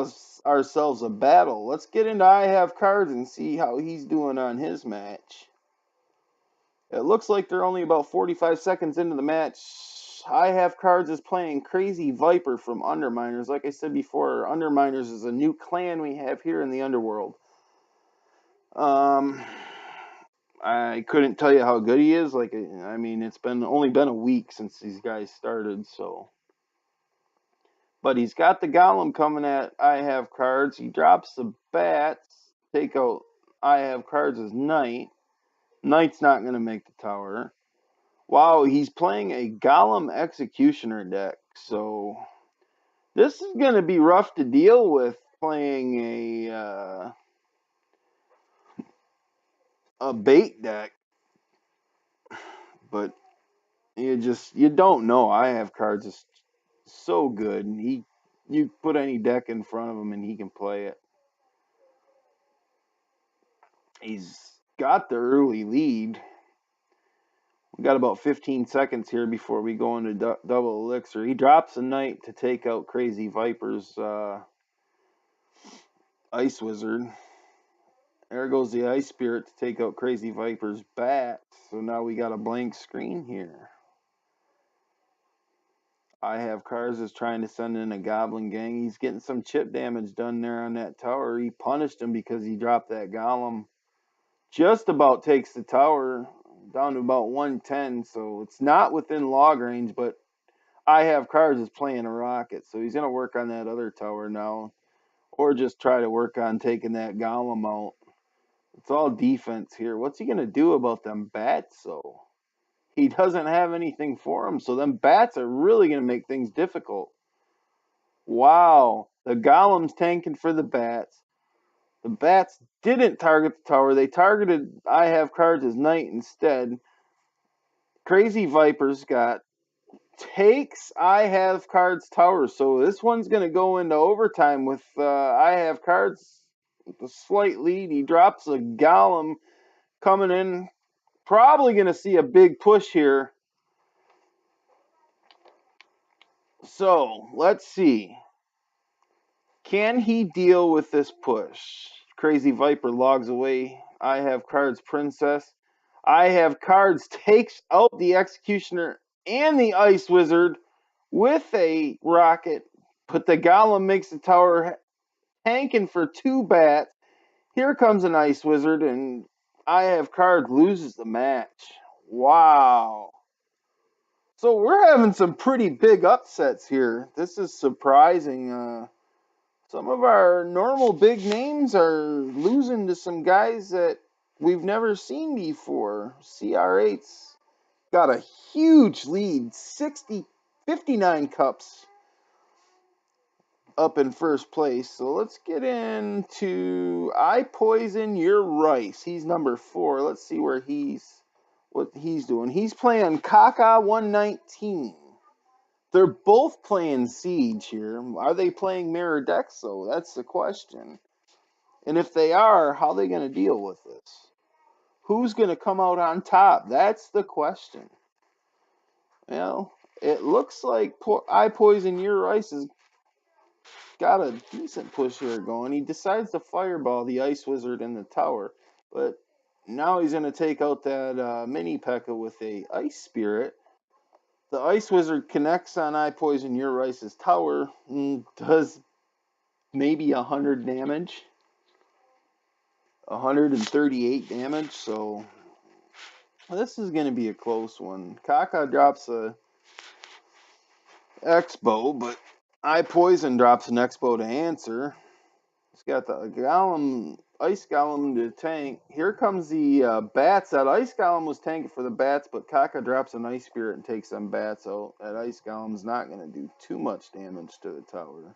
ourselves a battle. Let's get into I have cards and see how he's doing on his match. It looks like they're only about 45 seconds into the match. I have cards is playing Crazy Viper from Underminers. Like I said before, Underminers is a new clan we have here in the Underworld. I couldn't tell you how good he is. Like, I mean, it's only been a week since these guys started, so. But he's got the Golem coming at I have cards. He drops the bats. Take out I have cards as Knight. Knight's not going to make the tower. Wow, he's playing a Golem Executioner deck. So this is going to be rough to deal with playing a bait deck. But you don't know. I have cards is so good. And you put any deck in front of him and he can play it. He's got the early lead. We got about 15 seconds here before we go into double elixir. He drops a Knight to take out Crazy Viper's Ice Wizard. There goes the Ice Spirit to take out Crazy Viper's Bat. So now we got a blank screen here. I have Cars is trying to send in a Goblin Gang. He's getting some chip damage done there on that tower. He punished him because he dropped that Golem. Just about takes the tower down to about 110. So it's not within log range, but I have Cars is playing a rocket. So he's going to work on that other tower now. Or just try to work on taking that Golem out. It's all defense here. What's he going to do about them bats, though? He doesn't have anything for him, so them bats are really going to make things difficult. Wow. The Golem's tanking for the bats. The bats didn't target the tower. They targeted I have cards as Knight instead. Crazy Viper's takes I have cards tower. So this one's going to go into overtime with I have cards with a slight lead. He drops a Golem coming in. Probably going to see a big push here. So, let's see. Can he deal with this push? Crazy Viper logs away. I have cards Princess. I have cards takes out the Executioner and the Ice Wizard with a rocket. But the Golem makes the tower tanking for 2 bats. Here comes an Ice Wizard and I have cards loses the match. Wow. So we're having some pretty big upsets here. This is surprising. Some of our normal big names are losing to some guys that we've never seen before. CR8's got a huge lead, 59 cups up in first place. So let's get into I Poison Your Rice. He's number 4. Let's see what he's doing. He's playing Kaka 119. They're both playing Siege here. Are they playing mirror decks, though? That's the question. And if they are, how are they going to deal with this? Who's going to come out on top? That's the question. Well, it looks like I Poison Your Rice has got a decent push here going. He decides to fireball the Ice Wizard in the tower. But now he's going to take out that mini P.E.K.K.A. with a Ice Spirit. The Ice Wizard connects on I Poison Your Rice's tower and does maybe 100 damage. 138 damage, so this is going to be a close one. Kaka drops a X-Bow, but I Poison drops an X-Bow to answer. He's got the Ice Golem to tank. Here comes the bats. That Ice Golem was tanking for the bats, but Kaka drops an Ice Spirit and takes them bats out. That Ice Golem's not going to do too much damage to the tower.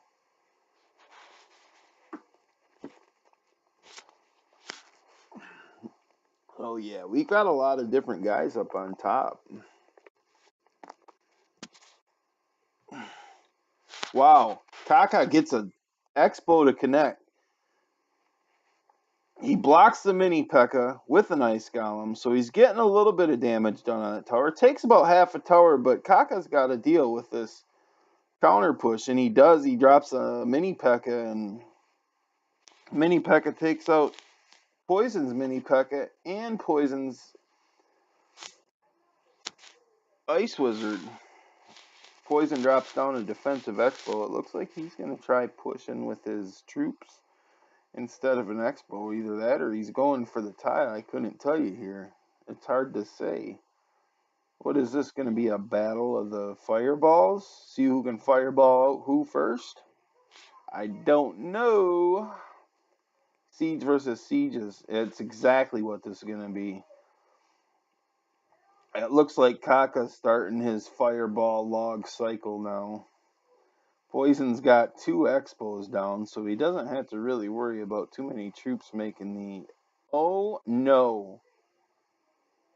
Oh yeah, we got a lot of different guys up on top. Wow, Kaka gets a X-Bow to connect. He blocks the mini P.E.K.K.A. with an Ice Golem, so he's getting a little bit of damage done on that tower. It takes about half a tower, but Kaka's got to deal with this counter push, and he does. He drops a mini P.E.K.K.A. and mini P.E.K.K.A. takes out Poison's mini P.E.K.K.A. and Poison's Ice Wizard. Poison drops down a defensive X-Bow. It looks like he's going to try pushing with his troops. instead of an Expo. Either that or he's going for the tie. I couldn't tell you here. It's hard to say. What is this going to be, a battle of the fireballs? See who can fireball out who first? I don't know. Siege versus Sieges. It's exactly what this is going to be. It looks like Kaka's starting his fireball log cycle now. Poison's got 2 Expos down, so he doesn't have to really worry about too many troops making the... Oh, no.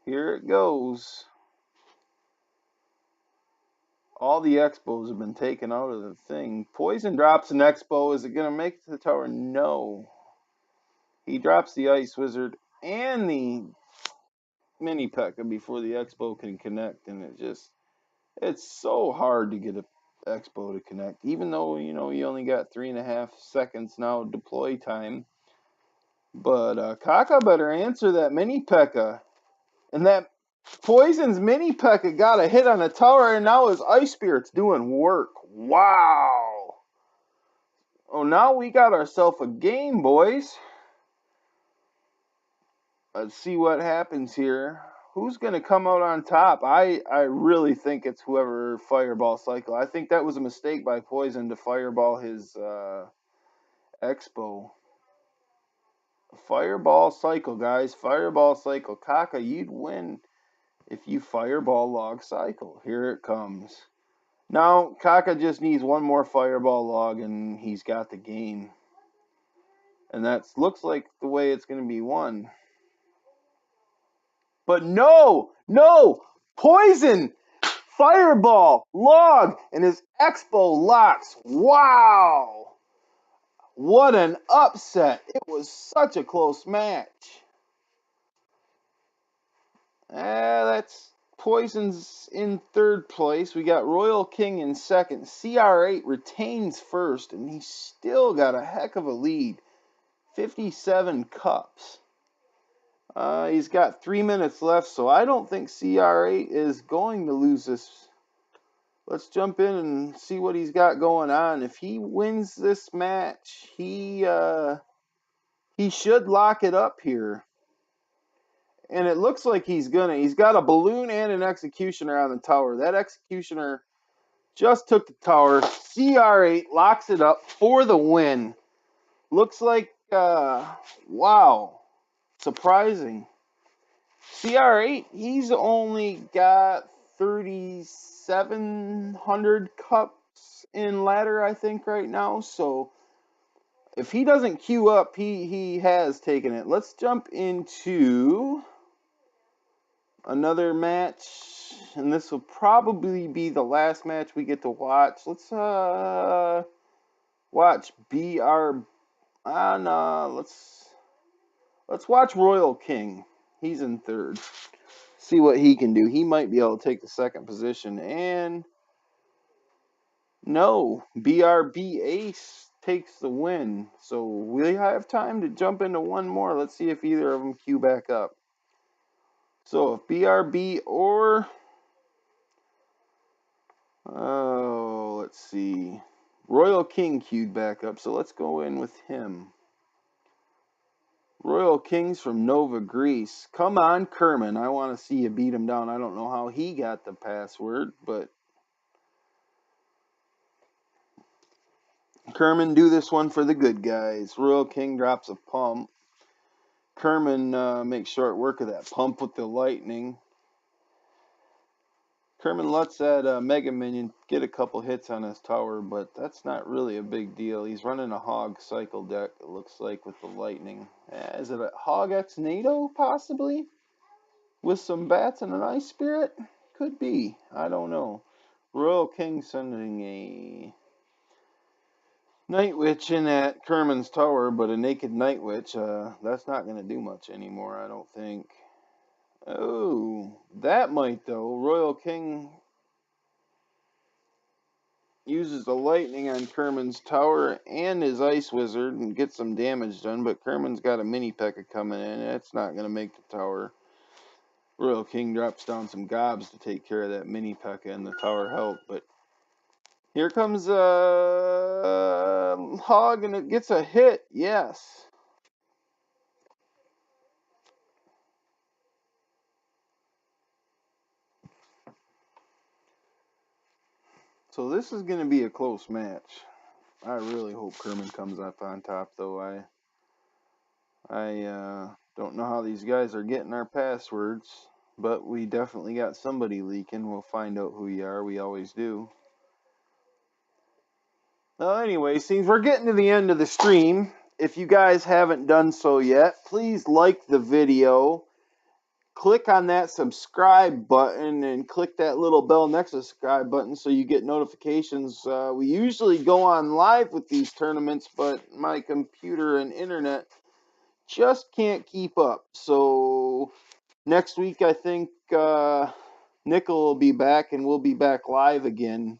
Here it goes. All the Expos have been taken out of the thing. Poison drops an Expo. Is it going to make it to the tower? No. He drops the Ice Wizard and the Mini P.E.K.K.A before the Expo can connect, and it's so hard to get a Expo to connect, even though, you know, you only got 3.5 seconds now deploy time. But Kaka better answer that Mini P.E.K.K.A. And that Poison's Mini P.E.K.K.A got a hit on the tower, and now his Ice Spirit's doing work. Wow. Oh, now we got ourselves a game, boys. Let's see what happens here. Who's going to come out on top? I really think it's whoever Fireball Cycle. I think that was a mistake by Poison to Fireball his Expo. Fireball Cycle, guys. Fireball Cycle. Kaka, you'd win if you Fireball Log Cycle. Here it comes. Now, Kaka just needs one more Fireball Log and he's got the game. And that looks like the way it's going to be won. But no! Poison! Fireball! Log! And his Expo locks. Wow! What an upset. It was such a close match. That's Poison's in 3rd place. We got Royal King in 2nd. CR8 retains 1st, and he's still got a heck of a lead. 57 cups. He's got 3 minutes left, so I don't think CR8 is going to lose this. Let's jump in and see what he's got going on. If he wins this match, he should lock it up here. And it looks like he's gonna. He's got a balloon and an executioner on the tower. That executioner just took the tower. CR8 locks it up for the win. Looks like, wow, surprising. CR8, he's only got 3,700 cups in ladder, I think, right now. So if he doesn't queue up, he has taken it. Let's jump into another match, and this will probably be the last match we get to watch. Let's watch let's watch Royal King. He's in 3rd. See what he can do. He might be able to take the 2nd position. And no, BRB Ace takes the win. So we have time to jump into one more. Let's see if either of them queue back up. So if BRB or... oh, let's see. Royal King queued back up, so let's go in with him. Royal King's from Nova, Greece. Come on, Kerman. I want to see you beat him down. I don't know how he got the password, but... Kerman, do this one for the good guys. Royal King drops a pump. Kerman makes short work of that pump with the lightning. Kerman lets that Mega Minion get a couple hits on his tower, but that's not really a big deal. He's running a Hog Cycle deck, it looks like, with the lightning. Is it a Hog X NATO, possibly? With some bats and an Ice Spirit? Could be. I don't know. Royal King sending a Night Witch in at Kerman's tower, but a naked Night Witch, that's not going to do much anymore, I don't think. Oh, that might, though. Royal King uses the lightning on Kerman's tower and his Ice Wizard and gets some damage done, but Kerman's got a Mini P.E.K.K.A coming in. That's not going to make the tower. Royal King drops down some gobs to take care of that Mini P.E.K.K.A and the tower help, but Here comes a hog, and it gets a hit. Yes. So this is going to be a close match. I really hope Kerman comes up on top, though. I don't know how these guys are getting our passwords, but we definitely got somebody leaking. We'll find out who you are. We always do. Well, anyway, since we're getting to the end of the stream, if you guys haven't done so yet, please like the video. Click on that subscribe button and click that little bell next to the subscribe button so you get notifications. We usually go on live with these tournaments, but my computer and internet just can't keep up. So next week, I think Nickel will be back and we'll be back live again.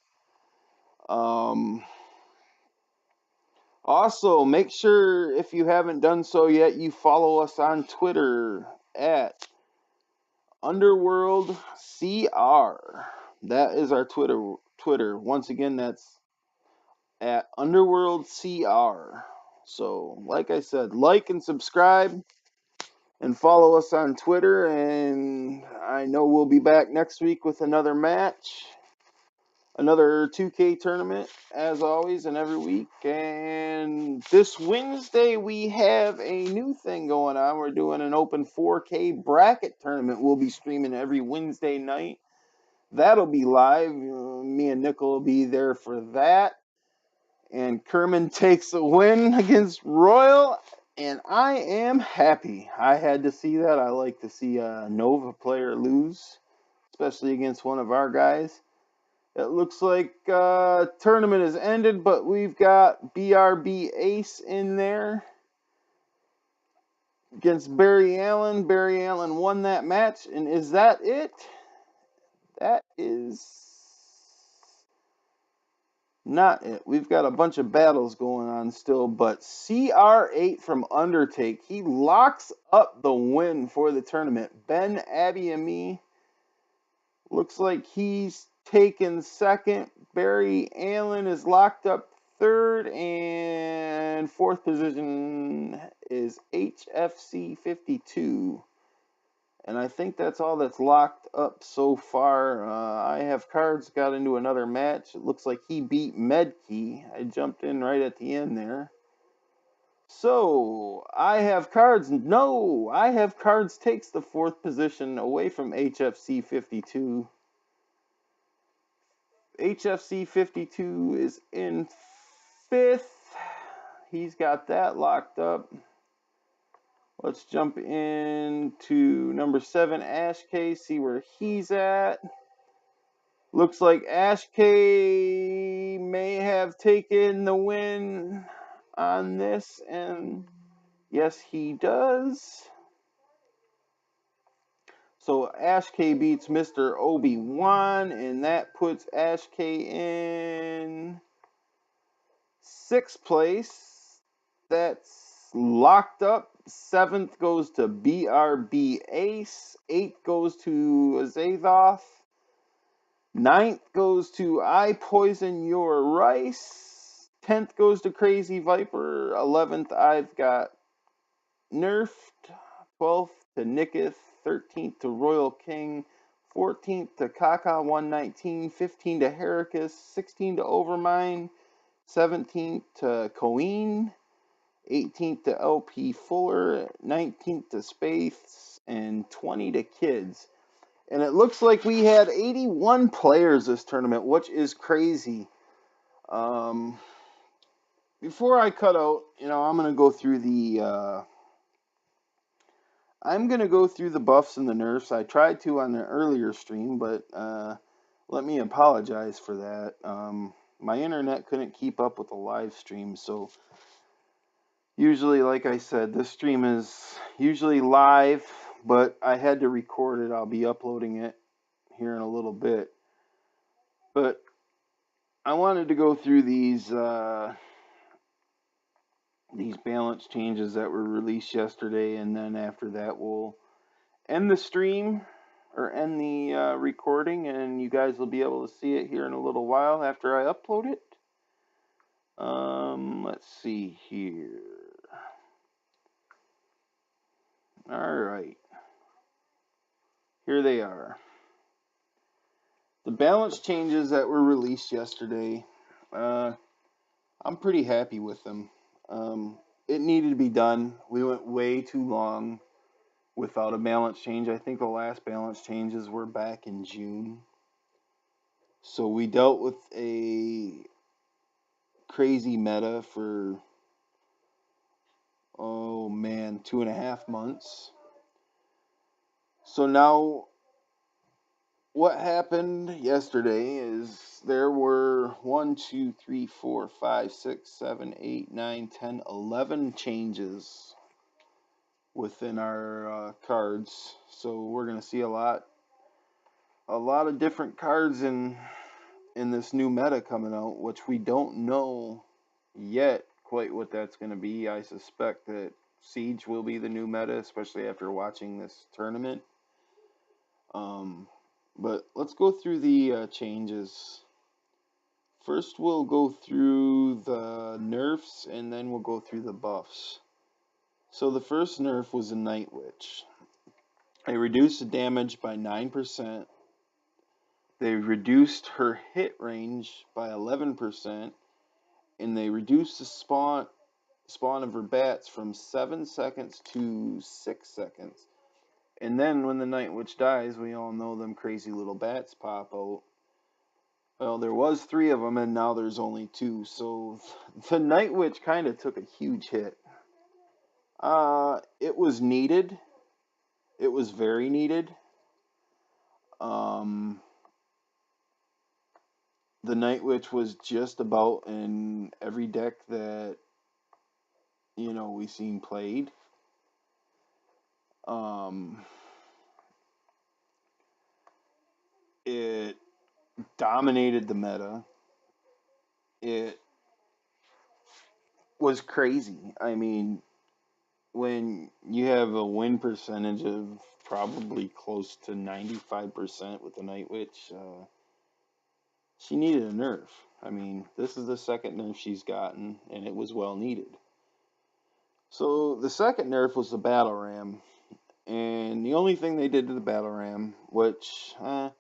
Also, make sure if you haven't done so yet, you follow us on Twitter at UnderWorld CR. That is our Twitter. Once again, that's at UnderWorld CR. So, like I said, like and subscribe and follow us on Twitter. And I know we'll be back next week with another match, another 2K tournament, as always, and every week. And this Wednesday, we have a new thing going on. We're doing an open 4K bracket tournament. We'll be streaming every Wednesday night. That'll be live. Me and Nickel will be there for that. And Kerman takes a win against Royal, and I am happy. I had to see that. I like to see a Nova player lose, especially against one of our guys. It looks like tournament has ended, but we've got BRB Ace in there against Barry Allen. Barry Allen won that match, and is that it? That is not it. We've got a bunch of battles going on still, but CR8 from Undertake, he locks up the win for the tournament. Ben Abiami looks like he's taken second. Barry Allen is locked up third, and fourth position is HFC 52. And I think that's all that's locked up so far. I have cards got into another match. It looks like he beat Medkey. I jumped in right at the end there. So, I have cards. No, I have cards takes the fourth position away from HFC 52. HFC 52 is in fifth. He's got that locked up. Let's jump into number 7, Ash K, see where he's at. Looks like Ash K may have taken the win on this, and yes, he does. So Ash K beats Mr. Obi-Wan, and that puts Ash K in 6th place. That's locked up. 7th goes to BRB Ace. 8th goes to Azathoth. 9th goes to I Poison Your Rice. 10th goes to Crazy Viper. 11th I've got Nerfed. 12th to Nicketh. 13th to Royal King. 14th to Kaka 119. 15 to Heracus. 16 to Overmind. 17th to Coeen. 18th to LP Fuller, 19th to Space, and 20 to Kids. And it looks like we had 81 players this tournament, which is crazy. Before I cut out, I'm going to go through the buffs and the nerfs. I tried to on the earlier stream, but let me apologize for that. My internet couldn't keep up with the live stream, so usually, like I said, this stream is usually live, but I had to record it. I'll be uploading it here in a little bit. But I wanted to go through these balance changes that were released yesterday, and then after that we'll end the stream. or end the recording, and you guys will be able to see it here in a little while after I upload it. Let's see here. Alright. Here they are. The balance changes that were released yesterday, I'm pretty happy with them. It needed to be done. We went way too long without a balance change. I think the last balance changes were back in June. So we dealt with a crazy meta for, 2.5 months. So now what happened yesterday is there were 1, 2, 3, 4, 5, 6, 7, 8, 9, 10, 11 changes within our cards. So we're going to see a lot of different cards in this new meta coming out, which we don't know yet quite what that's going to be. I suspect that Siege will be the new meta, especially after watching this tournament. But let's go through the changes. First, we'll go through the nerfs, and then we'll go through the buffs. So the first nerf was a Night Witch. They reduced the damage by 9%. They reduced her hit range by 11%, and they reduced the spawn of her bats from 7 seconds to 6 seconds. And then when the Night Witch dies, we all know them crazy little bats pop out. Well, there was 3 of them, and now there's only 2. So the Night Witch kind of took a huge hit. It was needed. It was very needed. The Night Witch was just about in every deck that, we seen played. It dominated the meta. It was crazy. I mean, when you have a win percentage of probably close to 95% with the Night Witch, she needed a nerf. I mean, this is the second nerf she's gotten, and it was well needed. So the second nerf was the Battle Ram, and the only thing they did to the Battle Ram, which I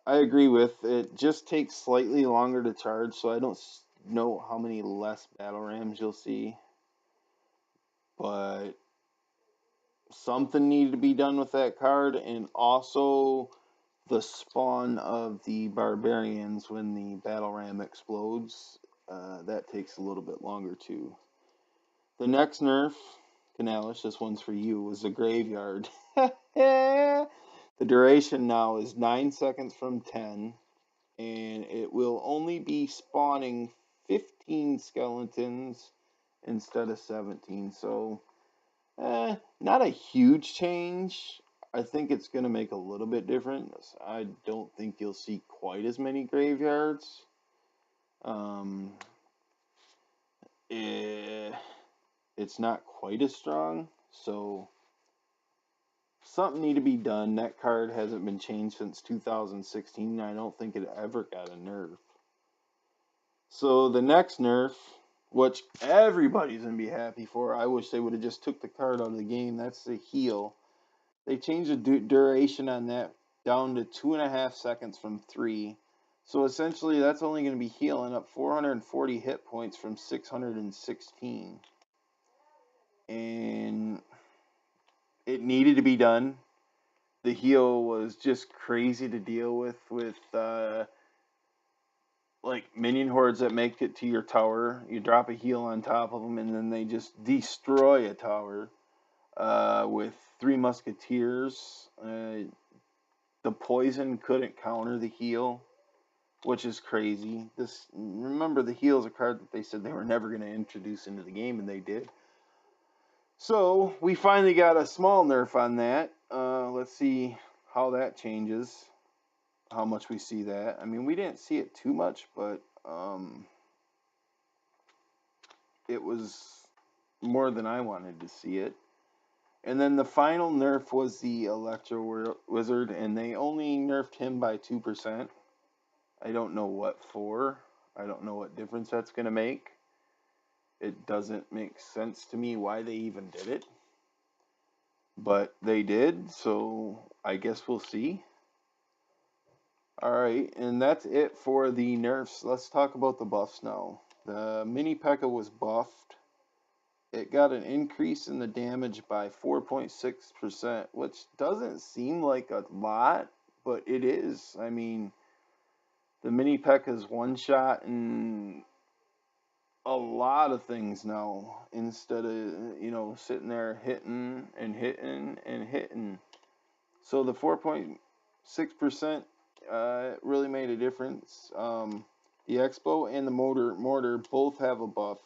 agree with, it just takes slightly longer to charge, so I don't know how many less Battle Rams you'll see. But something needed to be done with that card, and also the spawn of the Barbarians when the Battle Ram explodes. That takes a little bit longer too. The next nerf, Canales, this one's for you, was the Graveyard. The duration now is 9 seconds from 10, and it will only be spawning 15 skeletons instead of 17. So, not a huge change. I think it's going to make a little bit difference. I don't think you'll see quite as many graveyards. It's not quite as strong, so something need to be done. That card hasn't been changed since 2016. I don't think it ever got a nerf. So the next nerf, which everybody's going to be happy for, I wish they would have just took the card out of the game. That's the heal. They changed the duration on that down to 2.5 seconds from 3. So essentially that's only going to be healing up 440 hit points from 616. And it needed to be done. The heal was just crazy to deal with like minion hordes that make it to your tower. You drop a heal on top of them, and then they just destroy a tower. With 3 musketeers, the poison couldn't counter the heal, which is crazy. Remember, the heal is a card that they said they were never going to introduce into the game, and they did. So we finally got a small nerf on that. Let's see how that changes, how much we see that. I mean, we didn't see it too much, but it was more than I wanted to see it. And then the final nerf was the Electro Wizard, and they only nerfed him by 2%. I don't know what for. I don't know what difference that's going to make. It doesn't make sense to me why they even did it. But they did, so I guess we'll see. Alright, and that's it for the nerfs. Let's talk about the buffs now. The Mini P.E.K.K.A was buffed. It got an increase in the damage by 4.6%, which doesn't seem like a lot, but it is. I mean, the Mini P.E.K.K.A is one shot and a lot of things now, instead of, sitting there hitting and hitting and hitting. So the 4.6% really made a difference. The Expo and the Mortar both have a buff,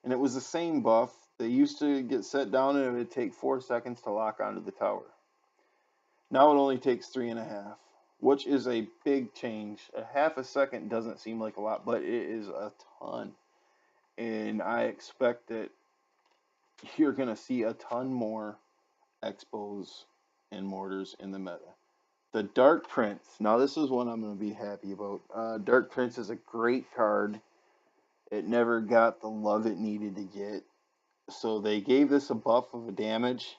and it was the same buff. They used to get set down and it would take 4 seconds to lock onto the tower. Now it only takes 3.5, which is a big change. A half a second doesn't seem like a lot, but it is a ton. And I expect that you're going to see a ton more Expos and Mortars in the meta. The Dark Prince. Now this is one I'm going to be happy about. Dark Prince is a great card. It never got the love it needed to get. So they gave this a buff of a damage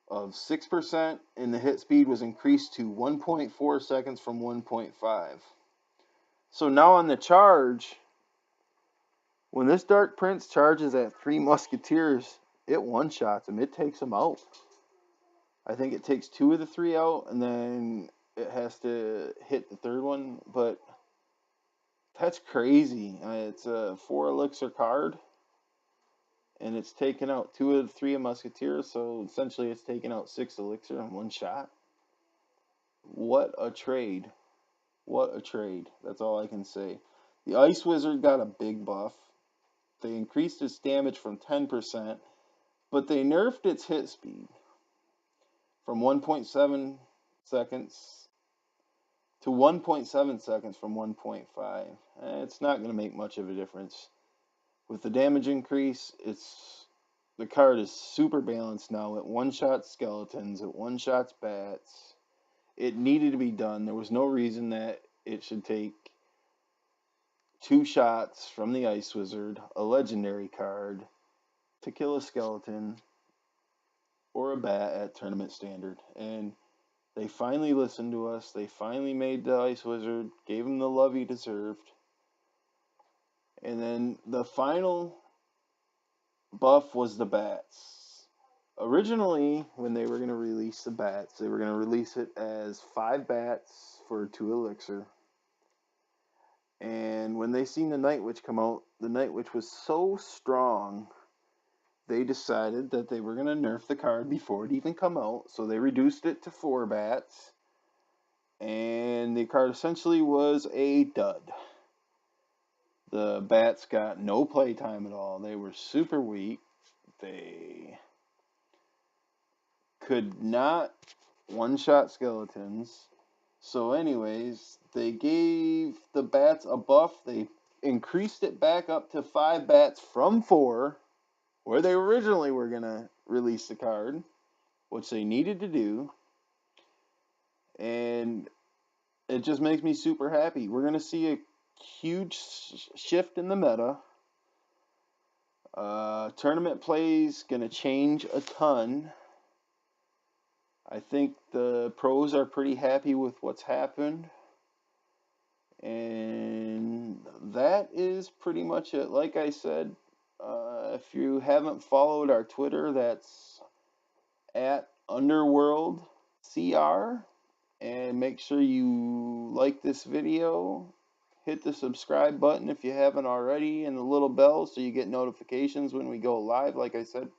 of 6%, and the hit speed was increased to 1.4 seconds from 1.5. So now on the charge, when this Dark Prince charges at 3 Musketeers, it one-shots him. It takes him out. I think it takes 2 of the 3 out, and then it has to hit the third one. But that's crazy. It's a 4 elixir card, and it's taken out 2 of the 3 Musketeers, so essentially it's taken out 6 elixir in one shot. What a trade. What a trade. That's all I can say. The Ice Wizard got a big buff. They increased its damage from 10%, but they nerfed its hit speed from 1.7 seconds to 1.7 seconds from 1.5. It's not going to make much of a difference. With the damage increase, the card is super balanced now. It one-shots skeletons, it one-shots bats. It needed to be done. There was no reason that it should take 2 shots from the Ice Wizard, a legendary card, to kill a skeleton or a bat at tournament standard. And they finally listened to us. They finally made the Ice Wizard, gave him the love he deserved. And then the final buff was the bats. Originally, when they were going to release the bats, they were going to release it as 5 bats for 2 elixir. And when they seen the Night Witch come out, the Night Witch was so strong, they decided that they were going to nerf the card before it even come out. So they reduced it to 4 bats. And the card essentially was a dud. The bats got no playtime at all. They were super weak. They could not one-shot skeletons. So anyways, they gave the bats a buff. They increased it back up to 5 bats from 4, where they originally were going to release the card, which they needed to do. And it just makes me super happy. We're going to see a huge shift in the meta. Tournament play's going to change a ton. I think the pros are pretty happy with what's happened. And that is pretty much it. Like I said, if you haven't followed our Twitter, that's at UnderWorld CR. And make sure you like this video. Hit the subscribe button if you haven't already, and the little bell so you get notifications when we go live. Like I said,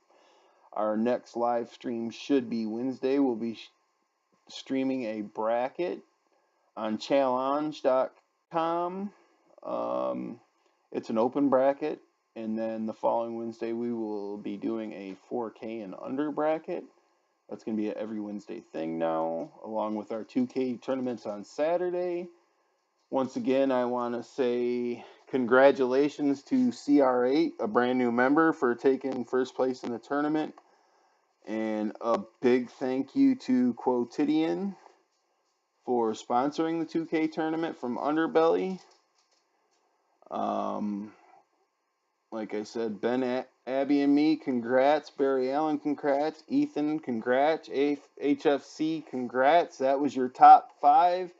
our next live stream should be Wednesday. We'll be streaming a bracket on challenge.com. It's an open bracket, and then the following Wednesday we will be doing a 4K and under bracket. That's going to be an every Wednesday thing now, along with our 2K tournaments on Saturday. Once again, I want to say congratulations to CR8, a brand new member, for taking first place in the tournament. And a big thank you to Quotidian for sponsoring the 2K tournament from Underbelly. Like I said, Ben, Abby, and me, congrats. Barry Allen, congrats. Ethan, congrats. HFC, congrats. That was your top 5.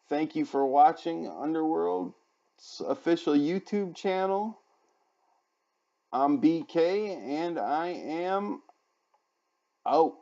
Thank you for watching UnderWorld's official YouTube channel. I'm BK, and I am out.